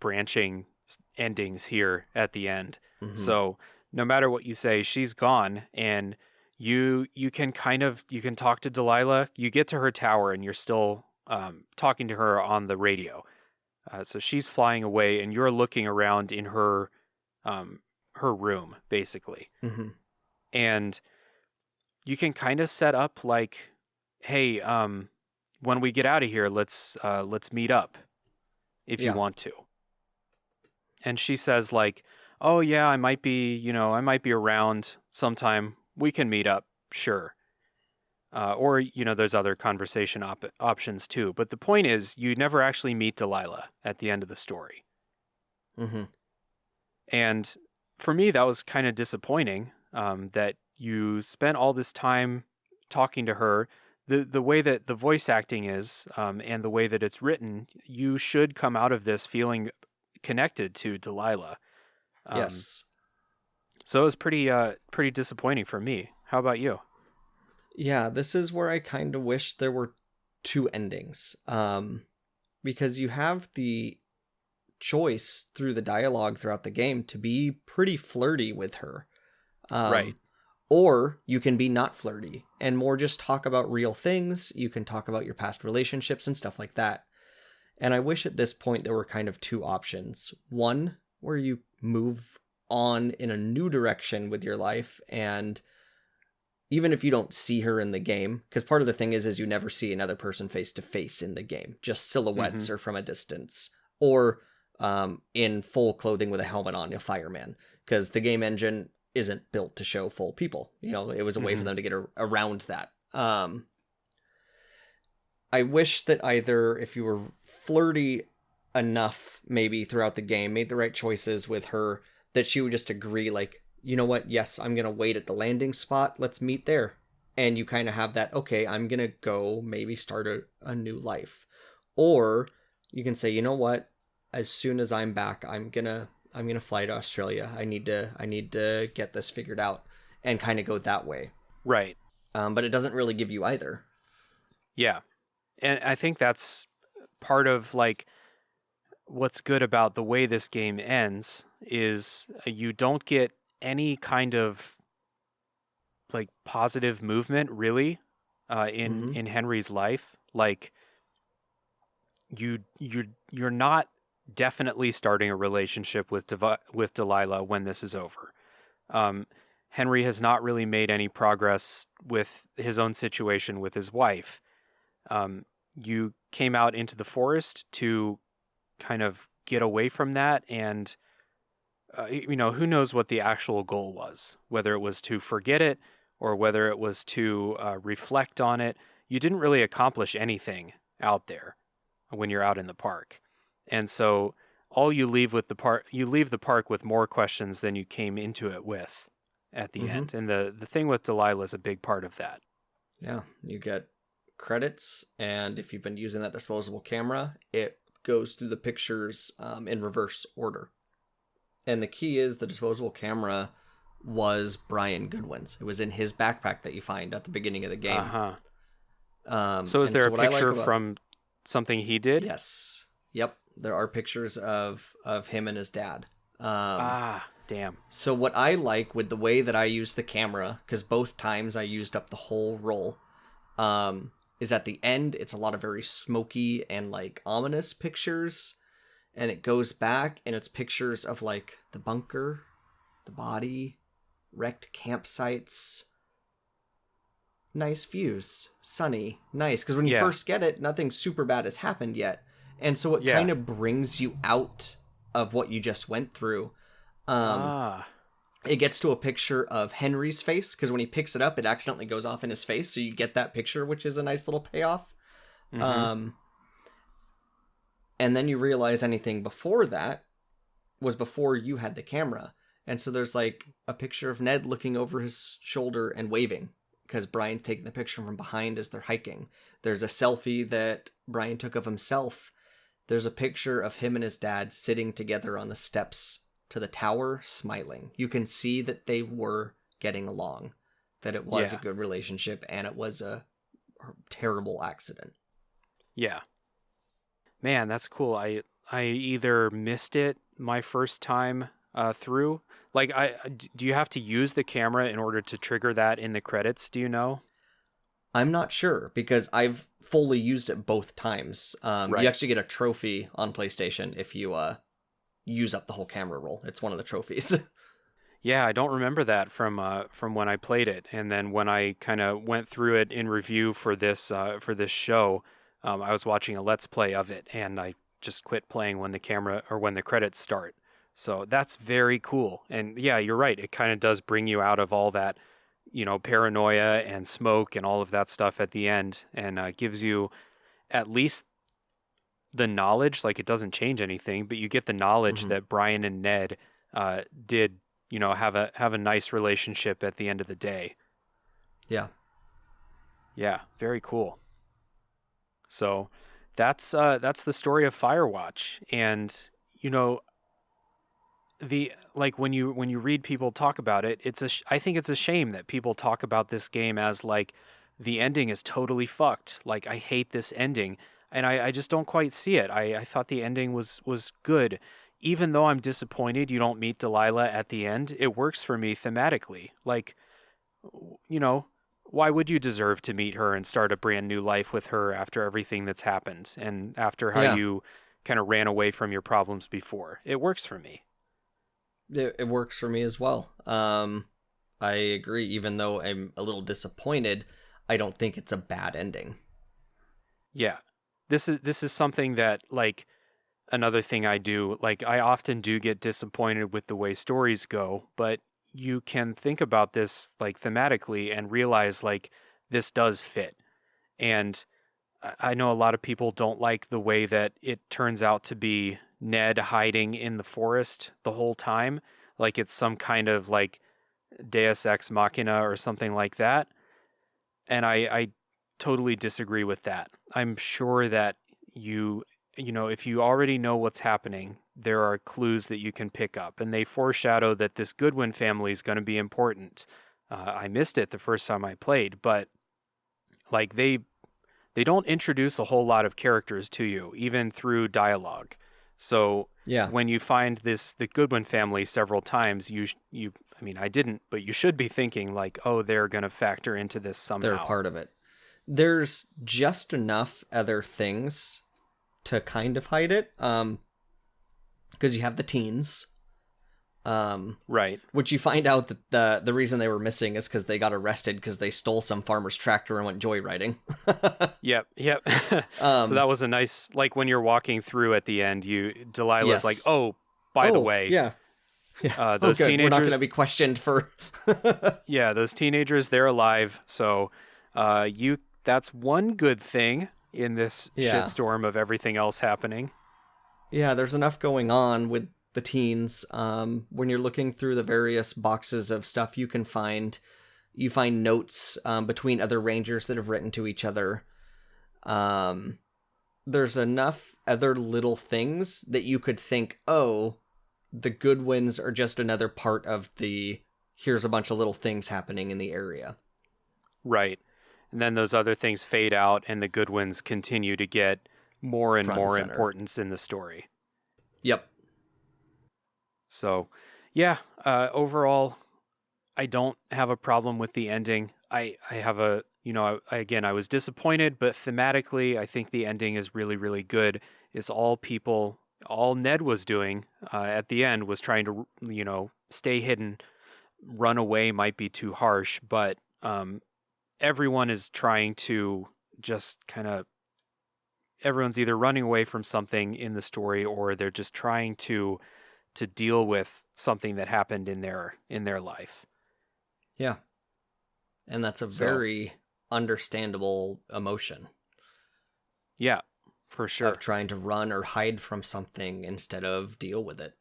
branching endings here at the end. Mm-hmm. So no matter what you say, she's gone, and you can talk to Delilah. You get to her tower, and you're still talking to her on the radio. So she's flying away, and you're looking around in her room, basically. Mm-hmm. And you can kind of set up like, hey, when we get out of here, let's meet up if you want to. And she says like, oh yeah, I might be around sometime. We can meet up, sure. Or there's other conversation options too. But the point is, you never actually meet Delilah at the end of the story. Mm-hmm. And for me, that was kind of disappointing. That you spent all this time talking to her. The way that the voice acting is, and the way that it's written, you should come out of this feeling connected to Delilah. Yes. So it was pretty disappointing for me. How about you? Yeah, this is where I kind of wish there were two endings. Because you have the choice through the dialogue throughout the game to be pretty flirty with her. Right. Or you can be not flirty and more just talk about real things. You can talk about your past relationships and stuff like that. And I wish at this point there were kind of two options. One, where you move on in a new direction with your life, and even if you don't see her in the game, because part of the thing is you never see another person face to face in the game, just silhouettes or from a distance, or in full clothing with a helmet on, a fireman, because the game engine isn't built to show full people. It was a way for them to get around that. I wish that either if you were flirty enough, maybe throughout the game, made the right choices with her, that she would just agree, like, you know what, yes, I'm going to wait at the landing spot. Let's meet there. And you kind of have that, okay, I'm going to go maybe start a new life. Or you can say, you know what, as soon as I'm back, I'm gonna fly to Australia. I need to get this figured out and kind of go that way. Right. But it doesn't really give you either. Yeah. And I think that's part of like what's good about the way this game ends is you don't get any kind of like positive movement really Mm-hmm. in Henry's life. Like you're not definitely starting a relationship with with Delilah when this is over. Um, Henry has not really made any progress with his own situation with his wife. You came out into the forest to kind of get away from that, and who knows what the actual goal was, whether it was to forget it or whether it was to reflect on it. You didn't really accomplish anything out there when you're out in the park. And so all you leave the park with more questions than you came into it with at the Mm-hmm. end. And the thing with Delilah is a big part of that. Yeah, you get credits, and if you've been using that disposable camera, it goes through the pictures in reverse order. And the key is the disposable camera was Brian Goodwin's. It was in his backpack that you find at the beginning of the game. Uh-huh. So is And there so a what I like picture about from something he did? yes, yep, there are pictures of him and his dad. Ah, damn. So what I like with the way that I use the camera, because both times I used up the whole roll, is at the end it's a lot of very smoky and like ominous pictures, and it goes back and it's pictures of like the bunker, the body, wrecked campsites, nice views, sunny, nice. Because when you Yeah. first get it, nothing super bad has happened yet, and so it Yeah. kind of brings you out of what you just went through. Um, Ah. it gets to a picture of Henry's face because when he picks it up, it accidentally goes off in his face, so you get that picture, which is a nice little payoff. Mm-hmm. Um, and then you realize anything before that was before you had the camera. And so there's like a picture of Ned looking over his shoulder and waving because Brian's taking the picture from behind as they're hiking. There's a selfie that Brian took of himself. There's a picture of him and his dad sitting together on the steps to the tower, smiling. You can see that they were getting along, that it was a Yeah. good relationship, and it was a terrible accident. Yeah. Man, that's cool. I either missed it my first time through. Like do you have to use the camera in order to trigger that in the credits, do you know? I'm not sure because I've fully used it both times. You Right. actually get a trophy on PlayStation if you use up the whole camera roll. It's one of the trophies. Yeah, I don't remember that from when I played it, and then when I kind of went through it in review for this show, I was watching a Let's Play of it, and I just quit playing when the camera or when the credits start. So that's very cool, and yeah, you're right. It kind of does bring you out of all that, paranoia and smoke and all of that stuff at the end, and gives you at least the knowledge. Like it doesn't change anything, but you get the knowledge hmm that Brian and Ned did have a nice relationship at the end of the day. Yeah. Yeah, very cool. So that's the story of Firewatch, and you know the like when you read people talk about it, I think it's a shame that people talk about this game as like the ending is totally fucked. Like I hate this ending, and I just don't quite see it. I thought the ending was good. Even though I'm disappointed you don't meet Delilah at the end, it works for me thematically. Like, you know, why would you deserve to meet her and start a brand new life with her after everything that's happened and after how Yeah. you kind of ran away from your problems before? It works for me. It works for me as well. I agree. Even though I'm a little disappointed, I don't think it's a bad ending. Yeah. This is something that like another thing I do, like I often do get disappointed with the way stories go, but you can think about this like thematically and realize like this does fit. And I know a lot of people don't like the way that it turns out to be Ned hiding in the forest the whole time, like it's some kind of like Deus Ex Machina or something like that. And I totally disagree with that. I'm sure that if you already know what's happening, there are clues that you can pick up, and they foreshadow that this Goodwin family is going to be important. I missed it the first time I played, but like they don't introduce a whole lot of characters to you, even through dialogue. So Yeah, when you find the Goodwin family several times, I mean, I didn't, but you should be thinking like, oh, they're going to factor into this they're somehow. part of it. There's just enough other things to kind of hide it. Because you have the teens, Right. which you find out that the reason they were missing is because they got arrested because they stole some farmer's tractor and went joyriding. Yep. Yep. So um, that was a nice, like when you're walking through at the end, Delilah's like, yes. oh, by the Oh, way, yeah. Yeah. Oh, those good. We're not going to teenagers, be questioned for. yeah, those teenagers, they're alive. So, that's one good thing in this Yeah. shitstorm of everything else happening. Yeah, there's enough going on with the teens. When you're looking through the various boxes of stuff you find notes between other rangers that have written to each other. Um, there's enough other little things that you could think, oh, the Goodwins are just another part of the here's a bunch of little things happening in the area. Right. And then those other things fade out, and the good ones continue to get more and Front and more center. importance in the story. Yep. So, yeah, overall, I don't have a problem with the ending. I have again, I was disappointed, but thematically, I think the ending is really, really good. It's all Ned was doing at the end was trying to, stay hidden. Run away might be too harsh, but everyone is trying to just kind of, everyone's either running away from something in the story or they're just trying to deal with something that happened in their life. Yeah. And that's a So, very understandable emotion yeah, for of sure. trying to run or hide from something instead of deal with it.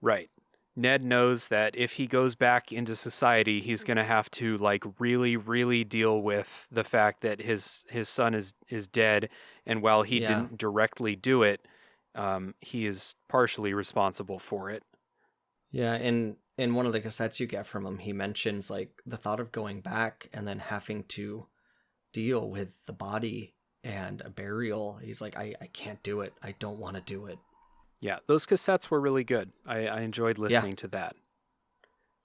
Right. Ned knows that if he goes back into society, he's going to have to like really really deal with the fact that his son is dead, and while he Yeah. didn't directly do it, he is partially responsible for it. Yeah, in one of the cassettes you get from him, he mentions like the thought of going back and then having to deal with the body and a burial. He's like, I can't do it. I don't want to do it. Yeah, those cassettes were really good. I enjoyed Yeah. listening to that.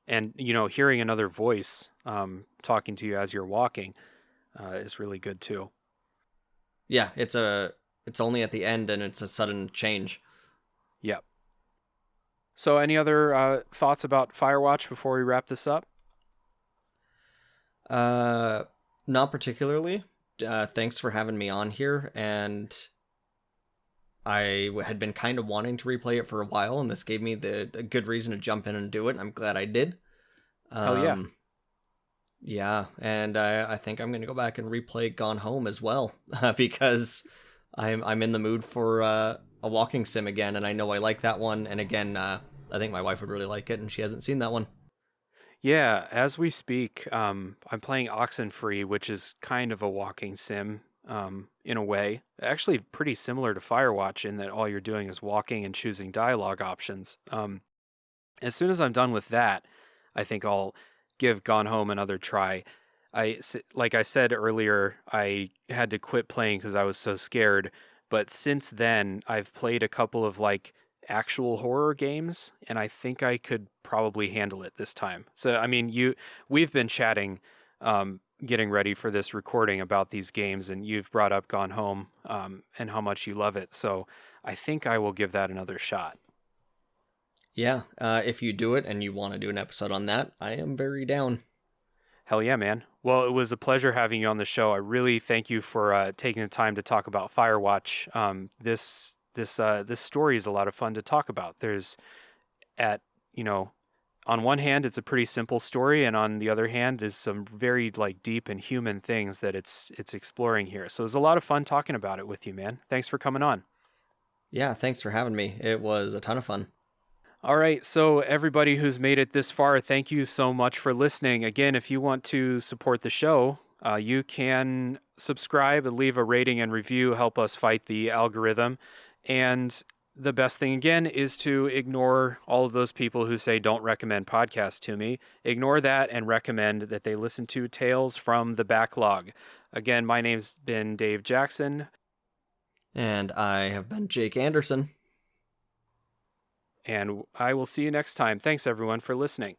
And, hearing another voice talking to you as you're walking is really good too. Yeah, it's only at the end and it's a sudden change. Yep. So, any other thoughts about Firewatch before we wrap this up? Uh Not particularly. Thanks for having me on here, and I had been kind of wanting to replay it for a while, and this gave me a good reason to jump in and do it, and I'm glad I did. Hell yeah. Um Yeah, and I think I'm gonna go back and replay Gone Home as well because I'm in the mood for a walking sim again, and I know I like that one. And again, I think my wife would really like it, and she hasn't seen that one. Yeah, as we speak, I'm playing Oxenfree, which is kind of a walking sim in a way. Actually, pretty similar to Firewatch in that all you're doing is walking and choosing dialogue options. As soon as I'm done with that, I think I'll give Gone Home another try. Like I said earlier, I had to quit playing because I was so scared. But since then, I've played a couple of like actual horror games, and I think I could probably handle it this time. So, I mean, we've been chatting, getting ready for this recording about these games, and you've brought up Gone Home, and how much you love it. So, I think I will give that another shot. Yeah, if you do it and you want to do an episode on that, I am very down. Hell yeah, man. Well, it was a pleasure having you on the show. I really thank you for taking the time to talk about Firewatch. This story is a lot of fun to talk about. There's at you know on one hand, it's a pretty simple story, and on the other hand, there's some very like deep and human things that it's exploring here. So it was a lot of fun talking about it with you, man. Thanks for coming on. Yeah, thanks for having me. It was a ton of fun. All right, so everybody who's made it this far, thank you so much for listening. Again, if you want to support the show, you can subscribe and leave a rating and review, help us fight the algorithm. And the best thing, again, is to ignore all of those people who say don't recommend podcasts to me. Ignore that and recommend that they listen to Tales from the Backlog. Again, my name's been Dave Jackson. And I have been Jake Anderson. And I will see you next time. Thanks, everyone, for listening.